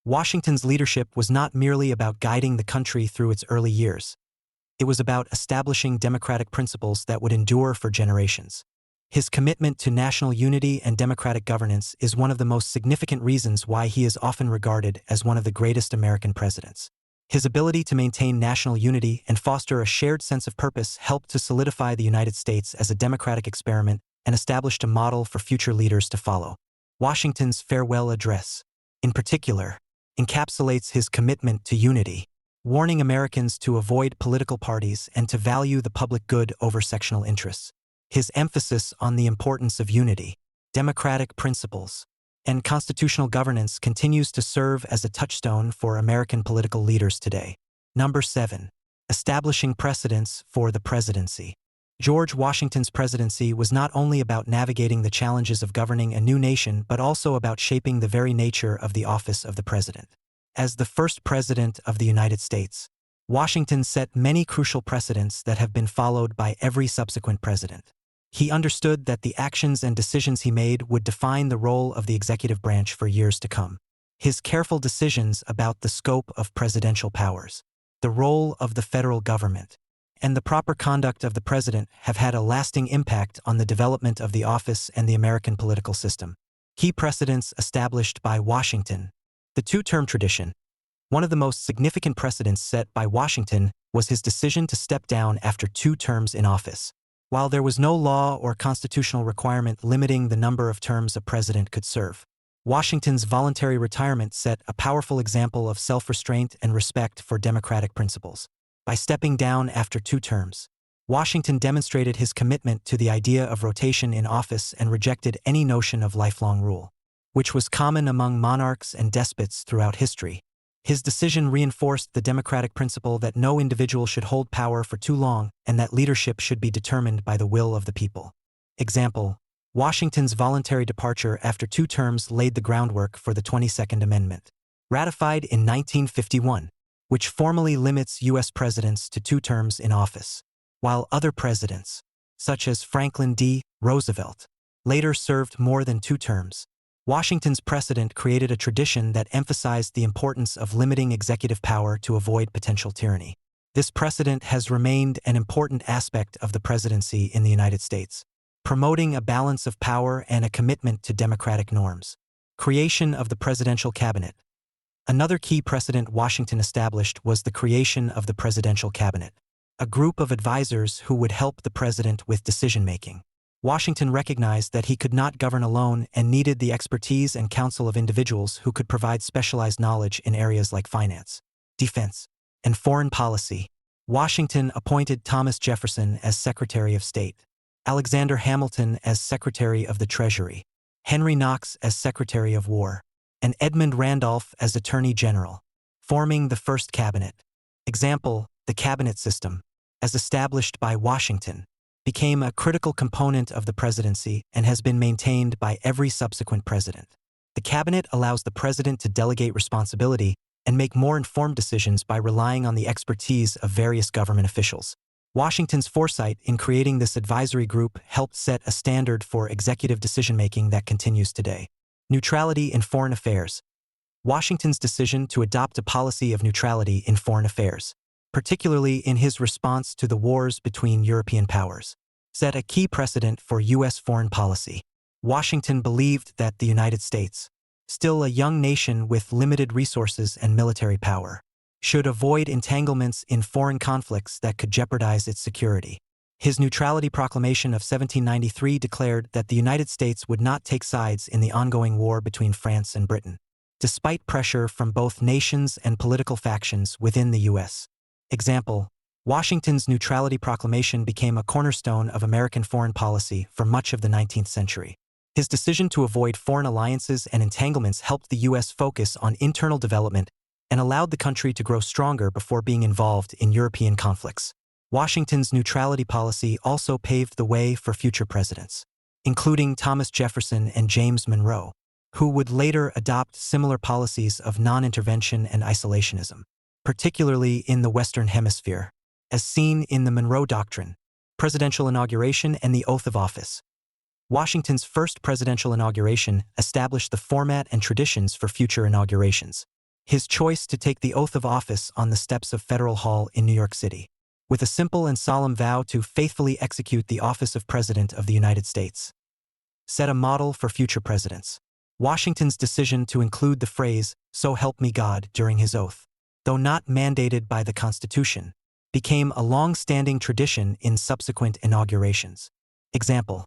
Washington's leadership was not merely about guiding the country through its early years. It was about establishing democratic principles that would endure for generations. His commitment to national unity and democratic governance is one of the most significant reasons why he is often regarded as one of the greatest American presidents. His ability to maintain national unity and foster a shared sense of purpose helped to solidify the United States as a democratic experiment and established a model for future leaders to follow. Washington's farewell address, in particular, encapsulates his commitment to unity, warning Americans to avoid political parties and to value the public good over sectional interests. His emphasis on the importance of unity, democratic principles, and constitutional governance continues to serve as a touchstone for American political leaders today. Number 7. Establishing precedents for the presidency. George Washington's presidency was not only about navigating the challenges of governing a new nation but also about shaping the very nature of the office of the president. As the first president of the United States, Washington set many crucial precedents that have been followed by every subsequent president. He understood that the actions and decisions he made would define the role of the executive branch for years to come. His careful decisions about the scope of presidential powers, the role of the federal government, and the proper conduct of the president have had a lasting impact on the development of the office and the American political system. Key precedents established by Washington. The two-term tradition. One of the most significant precedents set by Washington was his decision to step down after 2 terms in office. While there was no law or constitutional requirement limiting the number of terms a president could serve, Washington's voluntary retirement set a powerful example of self-restraint and respect for democratic principles. By stepping down after 2 terms, Washington demonstrated his commitment to the idea of rotation in office and rejected any notion of lifelong rule, which was common among monarchs and despots throughout history. His decision reinforced the democratic principle that no individual should hold power for too long and that leadership should be determined by the will of the people. Example: Washington's voluntary departure after 2 terms laid the groundwork for the 22nd Amendment, ratified in 1951, which formally limits U.S. presidents to 2 terms in office, while other presidents, such as Franklin D. Roosevelt, later served more than 2 terms. Washington's precedent created a tradition that emphasized the importance of limiting executive power to avoid potential tyranny. This precedent has remained an important aspect of the presidency in the United States, promoting a balance of power and a commitment to democratic norms. Creation of the Presidential Cabinet. Another key precedent Washington established was the creation of the Presidential Cabinet, a group of advisors who would help the president with decision-making. Washington recognized that he could not govern alone and needed the expertise and counsel of individuals who could provide specialized knowledge in areas like finance, defense, and foreign policy. Washington appointed Thomas Jefferson as Secretary of State, Alexander Hamilton as Secretary of the Treasury, Henry Knox as Secretary of War, and Edmund Randolph as Attorney General, forming the first cabinet. Example: the cabinet system, as established by Washington, became a critical component of the presidency and has been maintained by every subsequent president. The cabinet allows the president to delegate responsibility and make more informed decisions by relying on the expertise of various government officials. Washington's foresight in creating this advisory group helped set a standard for executive decision-making that continues today. Neutrality in foreign affairs. Washington's decision to adopt a policy of neutrality in foreign affairs, particularly in his response to the wars between European powers, set a key precedent for U.S. foreign policy. Washington believed that the United States, still a young nation with limited resources and military power, should avoid entanglements in foreign conflicts that could jeopardize its security. His Neutrality Proclamation of 1793 declared that the United States would not take sides in the ongoing war between France and Britain, despite pressure from both nations and political factions within the U.S. Example: Washington's Neutrality Proclamation became a cornerstone of American foreign policy for much of the 19th century. His decision to avoid foreign alliances and entanglements helped the U.S. focus on internal development and allowed the country to grow stronger before being involved in European conflicts. Washington's neutrality policy also paved the way for future presidents, including Thomas Jefferson and James Monroe, who would later adopt similar policies of non-intervention and isolationism, particularly in the Western Hemisphere, as seen in the Monroe Doctrine, presidential inauguration, and the oath of office. Washington's first presidential inauguration established the format and traditions for future inaugurations. His choice to take the oath of office on the steps of Federal Hall in New York City, with a simple and solemn vow to faithfully execute the office of President of the United States, set a model for future presidents. Washington's decision to include the phrase, "So help me God," during his oath, though not mandated by the Constitution, became a long-standing tradition in subsequent inaugurations. Example: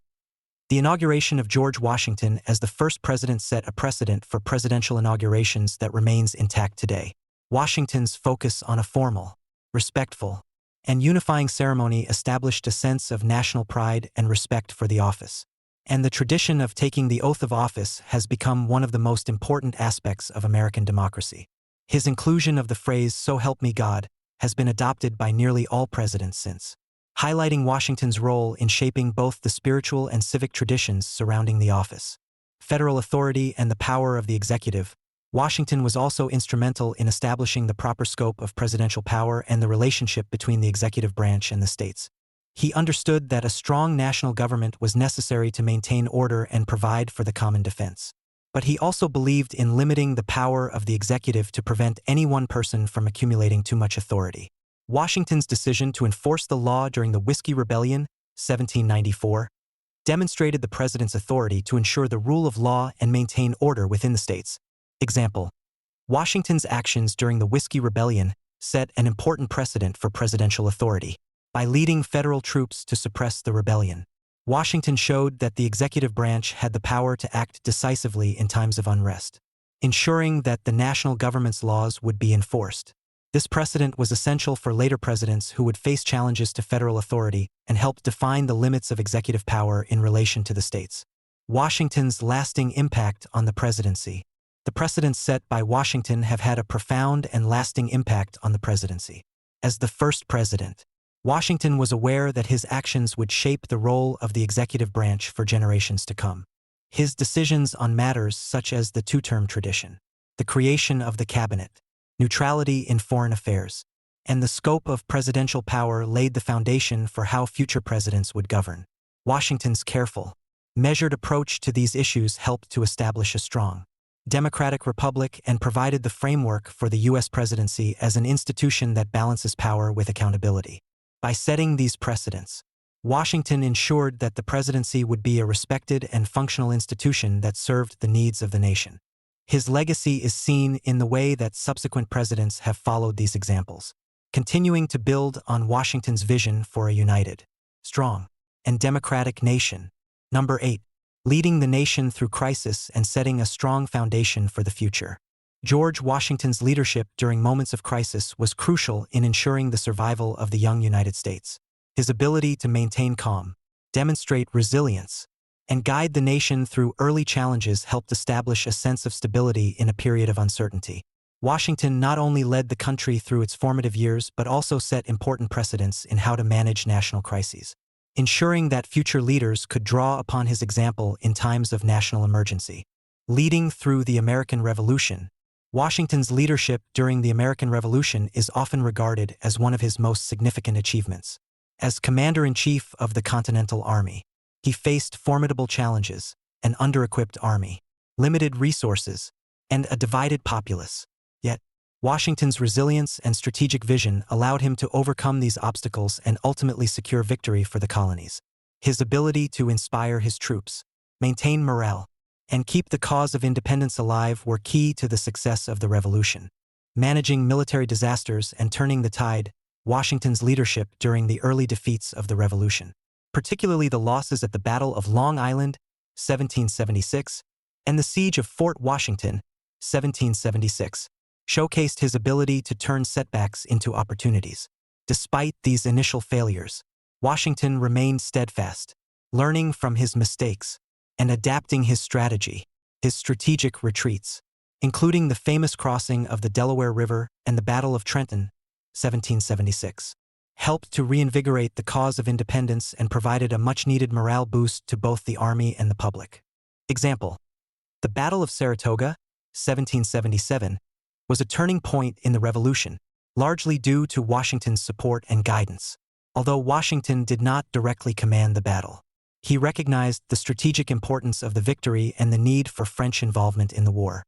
the inauguration of George Washington as the first president set a precedent for presidential inaugurations that remains intact today. Washington's focus on a formal, respectful, and unifying ceremony established a sense of national pride and respect for the office, and the tradition of taking the oath of office has become one of the most important aspects of American democracy. His inclusion of the phrase, "So help me God," has been adopted by nearly all presidents since, highlighting Washington's role in shaping both the spiritual and civic traditions surrounding the office. Federal authority and the power of the executive. Washington was also instrumental in establishing the proper scope of presidential power and the relationship between the executive branch and the states. He understood that a strong national government was necessary to maintain order and provide for the common defense. But he also believed in limiting the power of the executive to prevent any one person from accumulating too much authority. Washington's decision to enforce the law during the Whiskey Rebellion, 1794, demonstrated the president's authority to ensure the rule of law and maintain order within the states. Example: Washington's actions during the Whiskey Rebellion set an important precedent for presidential authority. By leading federal troops to suppress the rebellion, Washington showed that the executive branch had the power to act decisively in times of unrest, ensuring that the national government's laws would be enforced. This precedent was essential for later presidents who would face challenges to federal authority and helped define the limits of executive power in relation to the states. Washington's lasting impact on the presidency. The precedents set by Washington have had a profound and lasting impact on the presidency. As the first president, Washington was aware that his actions would shape the role of the executive branch for generations to come. His decisions on matters such as the two-term tradition, the creation of the cabinet, neutrality in foreign affairs, and the scope of presidential power laid the foundation for how future presidents would govern. Washington's careful, measured approach to these issues helped to establish a strong democratic republic and provided the framework for the U.S. presidency as an institution that balances power with accountability. By setting these precedents, Washington ensured that the presidency would be a respected and functional institution that served the needs of the nation. His legacy is seen in the way that subsequent presidents have followed these examples, continuing to build on Washington's vision for a united, strong, and democratic nation. Number 8. Leading the nation through crisis and setting a strong foundation for the future. George Washington's leadership during moments of crisis was crucial in ensuring the survival of the young United States. His ability to maintain calm, demonstrate resilience, and guide the nation through early challenges helped establish a sense of stability in a period of uncertainty. Washington not only led the country through its formative years but also set important precedents in how to manage national crises, ensuring that future leaders could draw upon his example in times of national emergency. Leading through the American Revolution. Washington's leadership during the American Revolution is often regarded as one of his most significant achievements. As Commander-in-Chief of the Continental Army, he faced formidable challenges: an under-equipped army, limited resources, and a divided populace. Yet, Washington's resilience and strategic vision allowed him to overcome these obstacles and ultimately secure victory for the colonies. His ability to inspire his troops, maintain morale, and keep the cause of independence alive were key to the success of the Revolution. Managing military disasters and turning the tide. Washington's leadership during the early defeats of the Revolution, particularly the losses at the Battle of Long Island, 1776, and the Siege of Fort Washington, 1776, showcased his ability to turn setbacks into opportunities. Despite these initial failures, Washington remained steadfast, learning from his mistakes and adapting his strategy. His strategic retreats, including the famous crossing of the Delaware River and the Battle of Trenton, 1776, helped to reinvigorate the cause of independence and provided a much-needed morale boost to both the army and the public. Example: the Battle of Saratoga, 1777, was a turning point in the Revolution, largely due to Washington's support and guidance. Although Washington did not directly command the battle, he recognized the strategic importance of the victory and the need for French involvement in the war.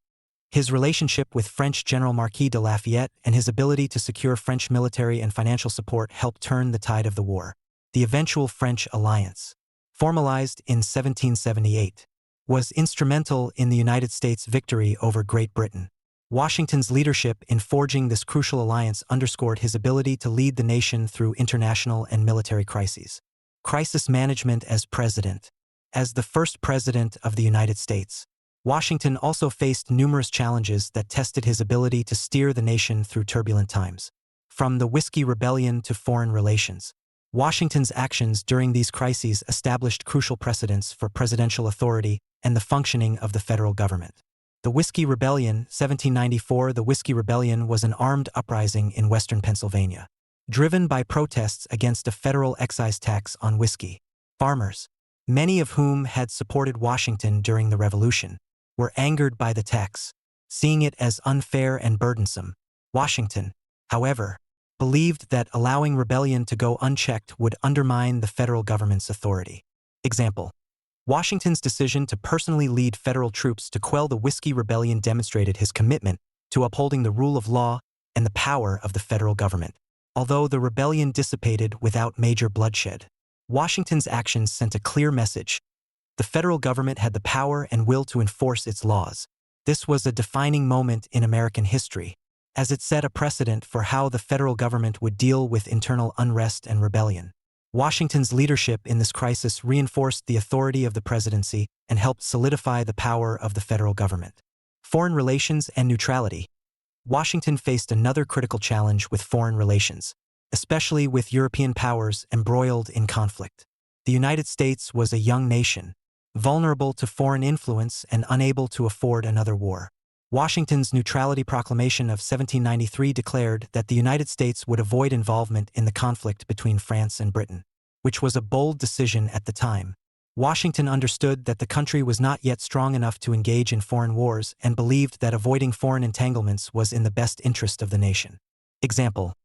His relationship with French General Marquis de Lafayette and his ability to secure French military and financial support helped turn the tide of the war. The eventual French alliance, formalized in 1778, was instrumental in the United States' victory over Great Britain. Washington's leadership in forging this crucial alliance underscored his ability to lead the nation through international and military crises. Crisis management as president. As the first president of the United States, Washington also faced numerous challenges that tested his ability to steer the nation through turbulent times. From the Whiskey Rebellion to foreign relations, Washington's actions during these crises established crucial precedents for presidential authority and the functioning of the federal government. The Whiskey Rebellion, 1794. The Whiskey Rebellion was an armed uprising in western Pennsylvania, driven by protests against a federal excise tax on whiskey. Farmers, many of whom had supported Washington during the Revolution, were angered by the tax, seeing it as unfair and burdensome. Washington, however, believed that allowing rebellion to go unchecked would undermine the federal government's authority. Example: Washington's decision to personally lead federal troops to quell the Whiskey Rebellion demonstrated his commitment to upholding the rule of law and the power of the federal government. Although the rebellion dissipated without major bloodshed, Washington's actions sent a clear message: the federal government had the power and will to enforce its laws. This was a defining moment in American history, as it set a precedent for how the federal government would deal with internal unrest and rebellion. Washington's leadership in this crisis reinforced the authority of the presidency and helped solidify the power of the federal government. Foreign relations and neutrality. Washington faced another critical challenge with foreign relations, especially with European powers embroiled in conflict. The United States was a young nation, vulnerable to foreign influence and unable to afford another war. Washington's Neutrality Proclamation of 1793 declared that the United States would avoid involvement in the conflict between France and Britain, which was a bold decision at the time. Washington understood that the country was not yet strong enough to engage in foreign wars and believed that avoiding foreign entanglements was in the best interest of the nation. Example: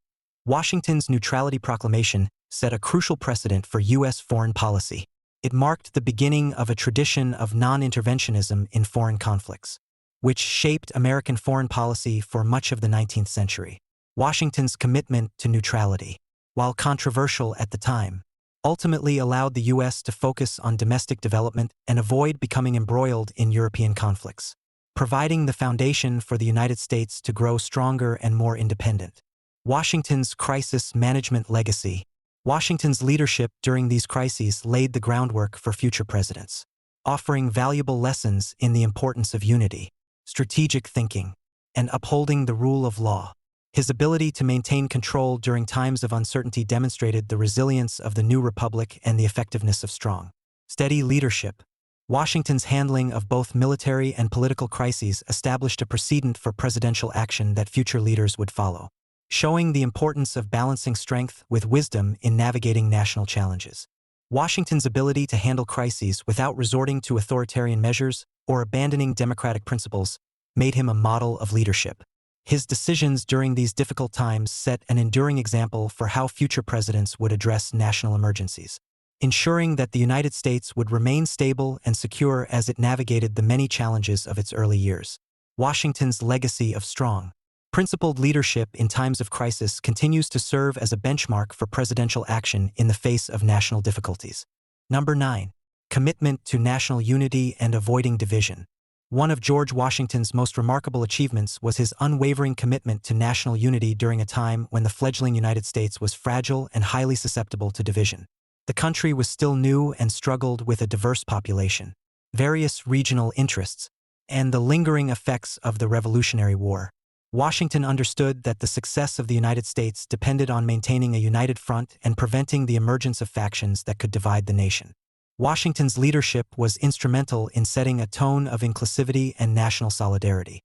Washington's Neutrality Proclamation set a crucial precedent for U.S. foreign policy. It marked the beginning of a tradition of non-interventionism in foreign conflicts, which shaped American foreign policy for much of the 19th century. Washington's commitment to neutrality, while controversial at the time, ultimately allowed the U.S. to focus on domestic development and avoid becoming embroiled in European conflicts, providing the foundation for the United States to grow stronger and more independent. Washington's crisis management legacy. Washington's leadership during these crises laid the groundwork for future presidents, offering valuable lessons in the importance of unity, strategic thinking, and upholding the rule of law. His ability to maintain control during times of uncertainty demonstrated the resilience of the new republic and the effectiveness of strong, steady leadership. Washington's handling of both military and political crises established a precedent for presidential action that future leaders would follow, showing the importance of balancing strength with wisdom in navigating national challenges. Washington's ability to handle crises without resorting to authoritarian measures or abandoning democratic principles made him a model of leadership. His decisions during these difficult times set an enduring example for how future presidents would address national emergencies, ensuring that the United States would remain stable and secure as it navigated the many challenges of its early years. Washington's legacy of strong, principled leadership in times of crisis continues to serve as a benchmark for presidential action in the face of national difficulties. Number 9. Commitment to national unity and avoiding division. One of George Washington's most remarkable achievements was his unwavering commitment to national unity during a time when the fledgling United States was fragile and highly susceptible to division. The country was still new and struggled with a diverse population, various regional interests, and the lingering effects of the Revolutionary War. Washington understood that the success of the United States depended on maintaining a united front and preventing the emergence of factions that could divide the nation. Washington's leadership was instrumental in setting a tone of inclusivity and national solidarity.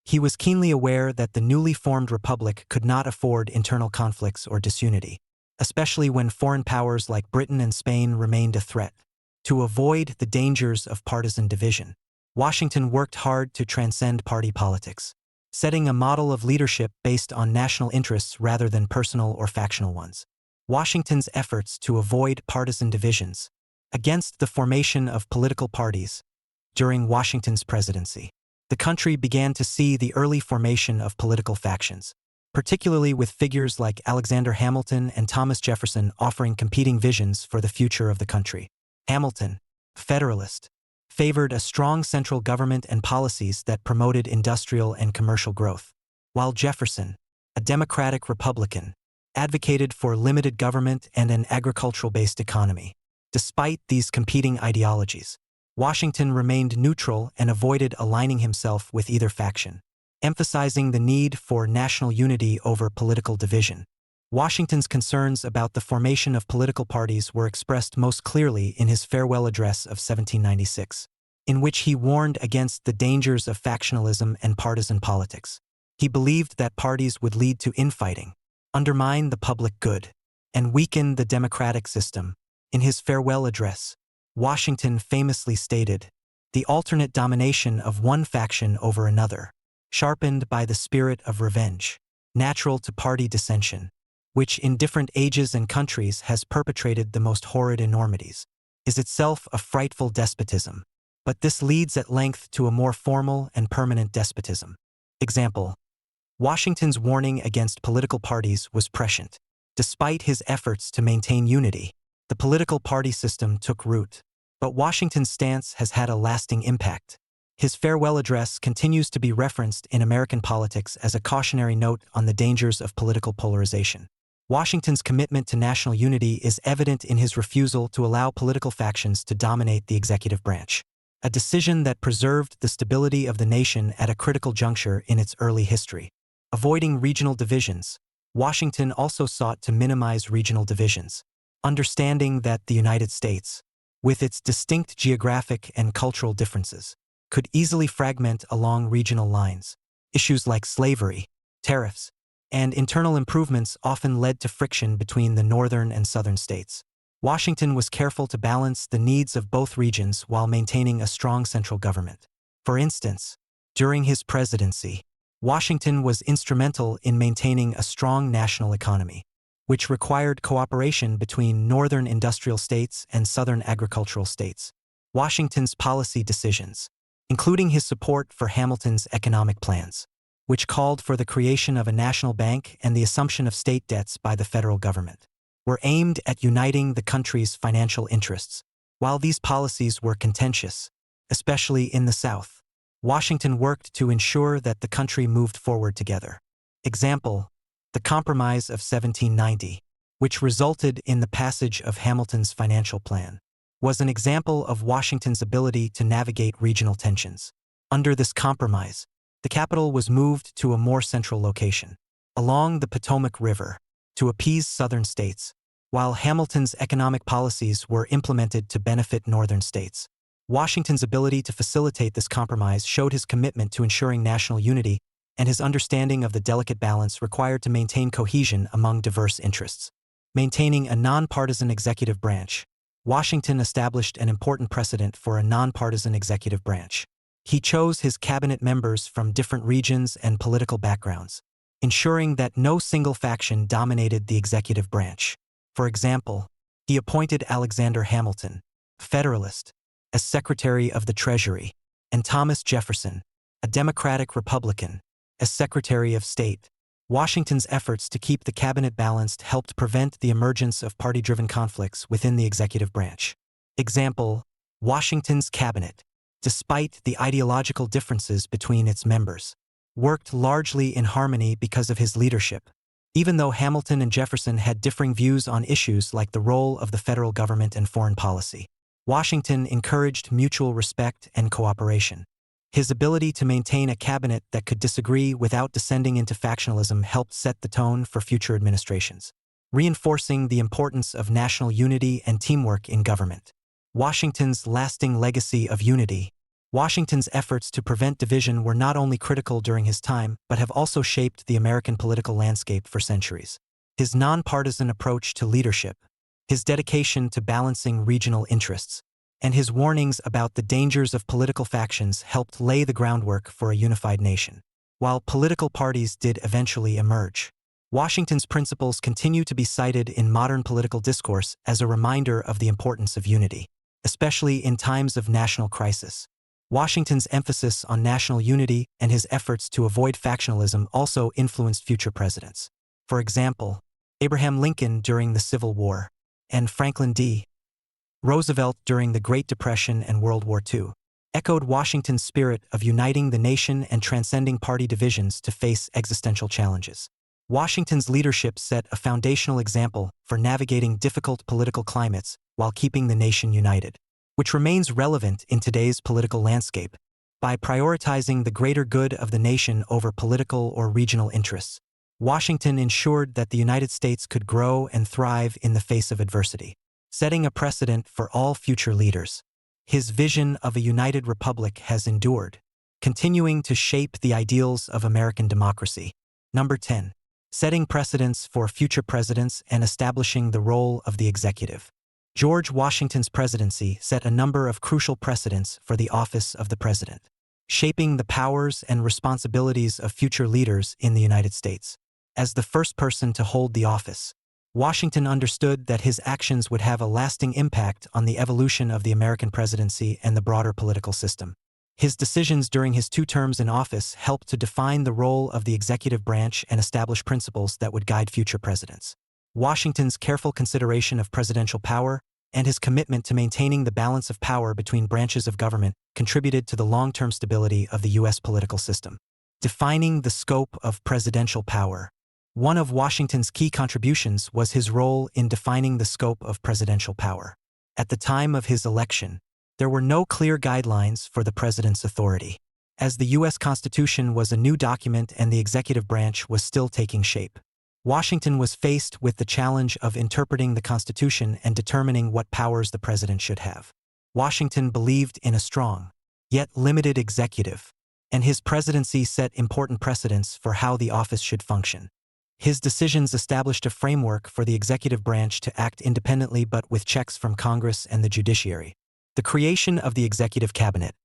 He was keenly aware that the newly formed republic could not afford internal conflicts or disunity, especially when foreign powers like Britain and Spain remained a threat. To avoid the dangers of partisan division, Washington worked hard to transcend party politics, setting a model of leadership based on national interests rather than personal or factional ones. Washington's efforts to avoid partisan divisions against the formation of political parties. During Washington's presidency, the country began to see the early formation of political factions, particularly with figures like Alexander Hamilton and Thomas Jefferson offering competing visions for the future of the country. Hamilton, Federalist, favored a strong central government and policies that promoted industrial and commercial growth, while Jefferson, a Democratic Republican, advocated for limited government and an agricultural-based economy. Despite these competing ideologies, Washington remained neutral and avoided aligning himself with either faction, emphasizing the need for national unity over political division. Washington's concerns about the formation of political parties were expressed most clearly in his farewell address of 1796, in which he warned against the dangers of factionalism and partisan politics. He believed that parties would lead to infighting, undermine the public good, and weaken the democratic system. In his farewell address, Washington famously stated, "The alternate domination of one faction over another, sharpened by the spirit of revenge, natural to party dissension, which in different ages and countries has perpetrated the most horrid enormities, is itself a frightful despotism. But this leads at length to a more formal and permanent despotism." Example: Washington's warning against political parties was prescient. Despite his efforts to maintain unity, the political party system took root. But Washington's stance has had a lasting impact. His farewell address continues to be referenced in American politics as a cautionary note on the dangers of political polarization. Washington's commitment to national unity is evident in his refusal to allow political factions to dominate the executive branch, a decision that preserved the stability of the nation at a critical juncture in its early history. Avoiding regional divisions, Washington also sought to minimize regional divisions, understanding that the United States, with its distinct geographic and cultural differences, could easily fragment along regional lines. Issues like slavery, tariffs, and internal improvements often led to friction between the northern and southern states. Washington was careful to balance the needs of both regions while maintaining a strong central government. For instance, during his presidency, Washington was instrumental in maintaining a strong national economy, which required cooperation between northern industrial states and southern agricultural states. Washington's policy decisions, including his support for Hamilton's economic plans, which called for the creation of a national bank and the assumption of state debts by the federal government, were aimed at uniting the country's financial interests. While these policies were contentious, especially in the South, Washington worked to ensure that the country moved forward together. Example, the Compromise of 1790, which resulted in the passage of Hamilton's financial plan, was an example of Washington's ability to navigate regional tensions. Under this compromise, the capital was moved to a more central location, along the Potomac River, to appease southern states, while Hamilton's economic policies were implemented to benefit northern states. Washington's ability to facilitate this compromise showed his commitment to ensuring national unity and his understanding of the delicate balance required to maintain cohesion among diverse interests. Maintaining a nonpartisan executive branch, Washington established an important precedent for a nonpartisan executive branch. He chose his cabinet members from different regions and political backgrounds, ensuring that no single faction dominated the executive branch. For example, he appointed Alexander Hamilton, Federalist, as Secretary of the Treasury, and Thomas Jefferson, a Democratic Republican, as Secretary of State. Washington's efforts to keep the cabinet balanced helped prevent the emergence of party-driven conflicts within the executive branch. Example, Washington's cabinet, despite the ideological differences between its members, worked largely in harmony because of his leadership. Even though Hamilton and Jefferson had differing views on issues like the role of the federal government and foreign policy, Washington encouraged mutual respect and cooperation. His ability to maintain a cabinet that could disagree without descending into factionalism helped set the tone for future administrations, reinforcing the importance of national unity and teamwork in government. Washington's lasting legacy of unity. Washington's efforts to prevent division were not only critical during his time, but have also shaped the American political landscape for centuries. His nonpartisan approach to leadership, his dedication to balancing regional interests, and his warnings about the dangers of political factions helped lay the groundwork for a unified nation. While political parties did eventually emerge, Washington's principles continue to be cited in modern political discourse as a reminder of the importance of unity, especially in times of national crisis. Washington's emphasis on national unity and his efforts to avoid factionalism also influenced future presidents. For example, Abraham Lincoln during the Civil War, and Franklin D. Roosevelt during the Great Depression and World War II, echoed Washington's spirit of uniting the nation and transcending party divisions to face existential challenges. Washington's leadership set a foundational example for navigating difficult political climates while keeping the nation united, which remains relevant in today's political landscape. By prioritizing the greater good of the nation over political or regional interests, Washington ensured that the United States could grow and thrive in the face of adversity, setting a precedent for all future leaders. His vision of a united republic has endured, continuing to shape the ideals of American democracy. Number 10. Setting precedents for future presidents and establishing the role of the executive. George Washington's presidency set a number of crucial precedents for the office of the president, shaping the powers and responsibilities of future leaders in the United States. As the first person to hold the office, Washington understood that his actions would have a lasting impact on the evolution of the American presidency and the broader political system. His decisions during his 2 terms in office helped to define the role of the executive branch and establish principles that would guide future presidents. Washington's careful consideration of presidential power and his commitment to maintaining the balance of power between branches of government contributed to the long-term stability of the U.S. political system. Defining the scope of presidential power. One of Washington's key contributions was his role in defining the scope of presidential power. At the time of his election, there were no clear guidelines for the president's authority. as the U.S. Constitution was a new document and the executive branch was still taking shape. Washington was faced with the challenge of interpreting the Constitution and determining what powers the president should have. Washington believed in a strong, yet limited executive, and his presidency set important precedents for how the office should function. His decisions established a framework for the executive branch to act independently but with checks from Congress and the judiciary. The creation of the executive cabinet.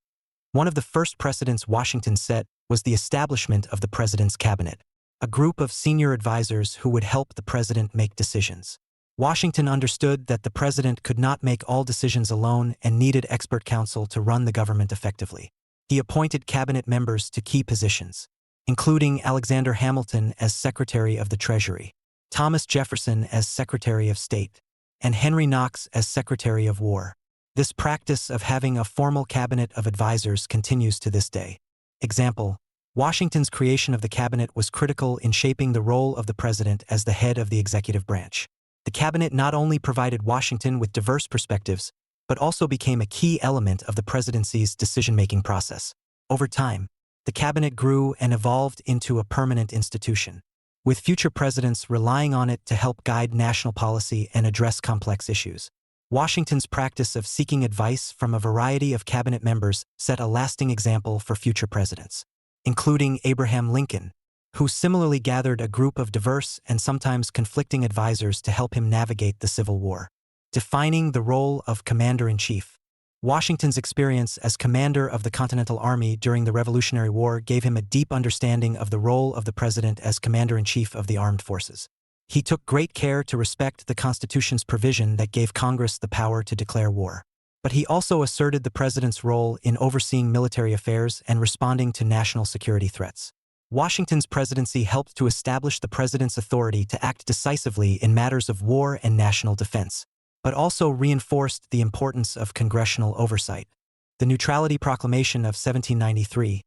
One of the first precedents Washington set was the establishment of the president's cabinet, a group of senior advisors who would help the president make decisions. Washington understood that the president could not make all decisions alone and needed expert counsel to run the government effectively. He appointed cabinet members to key positions, including Alexander Hamilton as Secretary of the Treasury, Thomas Jefferson as Secretary of State, and Henry Knox as Secretary of War. This practice of having a formal cabinet of advisors continues to this day. Example: Washington's creation of the cabinet was critical in shaping the role of the president as the head of the executive branch. The cabinet not only provided Washington with diverse perspectives, but also became a key element of the presidency's decision-making process. Over time, the cabinet grew and evolved into a permanent institution, with future presidents relying on it to help guide national policy and address complex issues. Washington's practice of seeking advice from a variety of cabinet members set a lasting example for future presidents, including Abraham Lincoln, who similarly gathered a group of diverse and sometimes conflicting advisors to help him navigate the Civil War. Defining the role of Commander-in-Chief. Washington's experience as commander of the Continental Army during the Revolutionary War gave him a deep understanding of the role of the president as Commander-in-Chief of the armed forces. He took great care to respect the Constitution's provision that gave Congress the power to declare war. But he also asserted the president's role in overseeing military affairs and responding to national security threats. Washington's presidency helped to establish the president's authority to act decisively in matters of war and national defense, but also reinforced the importance of congressional oversight. The Neutrality Proclamation of 1793.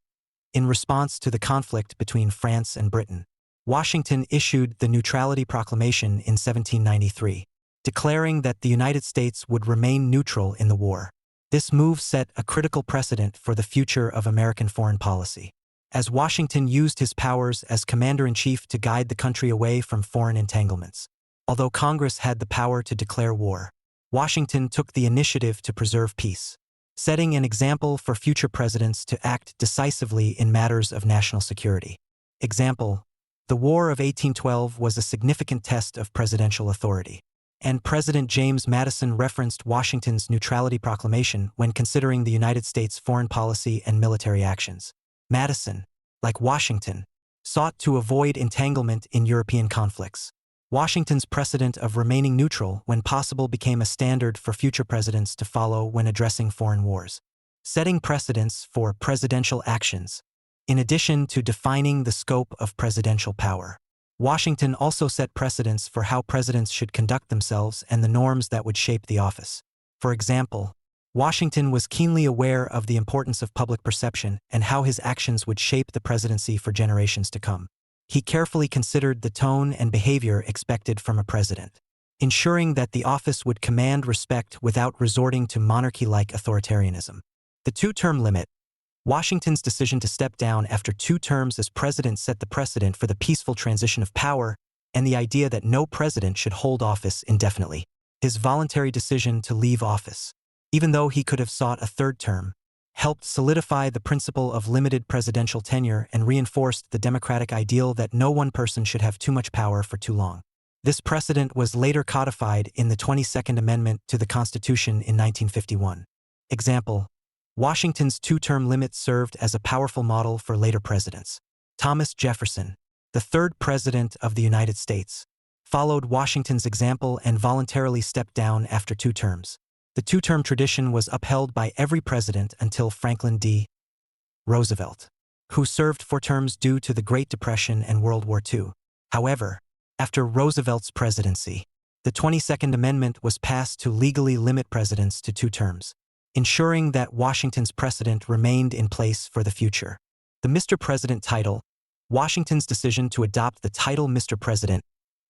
In response to the conflict between France and Britain, Washington issued the Neutrality Proclamation in 1793, declaring that the United States would remain neutral in the war. This move set a critical precedent for the future of American foreign policy, as Washington used his powers as commander-in-chief to guide the country away from foreign entanglements. Although Congress had the power to declare war, Washington took the initiative to preserve peace, setting an example for future presidents to act decisively in matters of national security. Example: the War of 1812 was a significant test of presidential authority, and President James Madison referenced Washington's Neutrality Proclamation when considering the United States' foreign policy and military actions. Madison, like Washington, sought to avoid entanglement in European conflicts. Washington's precedent of remaining neutral when possible became a standard for future presidents to follow when addressing foreign wars, setting precedents for presidential actions. In addition to defining the scope of presidential power, Washington also set precedents for how presidents should conduct themselves and the norms that would shape the office. For example, Washington was keenly aware of the importance of public perception and how his actions would shape the presidency for generations to come. He carefully considered the tone and behavior expected from a president, ensuring that the office would command respect without resorting to monarchy-like authoritarianism. The two-term limit. Washington's decision to step down after 2 terms as president set the precedent for the peaceful transition of power and the idea that no president should hold office indefinitely. His voluntary decision to leave office, even though he could have sought a 3rd term, helped solidify the principle of limited presidential tenure and reinforced the democratic ideal that no one person should have too much power for too long. This precedent was later codified in the 22nd Amendment to the Constitution in 1951. Example: Washington's 2-term limit served as a powerful model for later presidents. Thomas Jefferson, the 3rd President of the United States, followed Washington's example and voluntarily stepped down after 2 terms. The 2-term tradition was upheld by every president until Franklin D. Roosevelt, who served 4 terms due to the Great Depression and World War II. However, after Roosevelt's presidency, the 22nd Amendment was passed to legally limit presidents to 2 terms, ensuring that Washington's precedent remained in place for the future. The Mr. President title. Washington's decision to adopt the title Mr. President,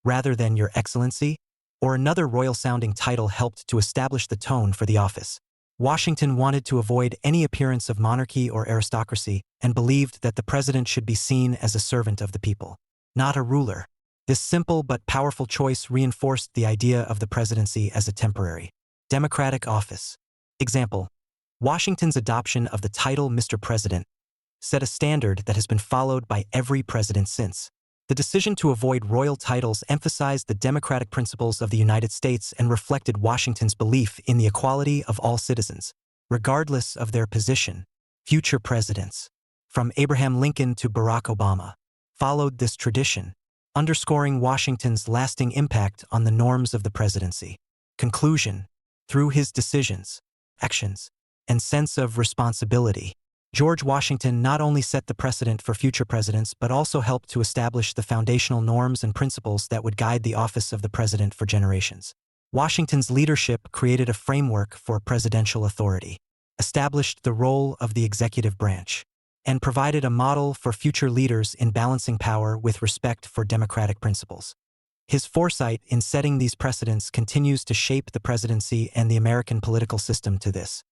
rather than Your Excellency, or another royal-sounding title helped to establish the tone for the office. Washington wanted to avoid any appearance of monarchy or aristocracy and believed that the president should be seen as a servant of the people, not a ruler. This simple but powerful choice reinforced the idea of the presidency as a temporary, democratic office. Example: Washington's adoption of the title Mr. President set a standard that has been followed by every president since. The decision to avoid royal titles emphasized the democratic principles of the United States and reflected Washington's belief in the equality of all citizens, regardless of their position. Future presidents, from Abraham Lincoln to Barack Obama, followed this tradition, underscoring Washington's lasting impact on the norms of the presidency. Conclusion: through his decisions, actions, and sense of responsibility, George Washington not only set the precedent for future presidents but also helped to establish the foundational norms and principles that would guide the office of the president for generations. Washington's leadership created a framework for presidential authority, established the role of the executive branch, and provided a model for future leaders in balancing power with respect for democratic principles. His foresight in setting these precedents continues to shape the presidency and the American political system to this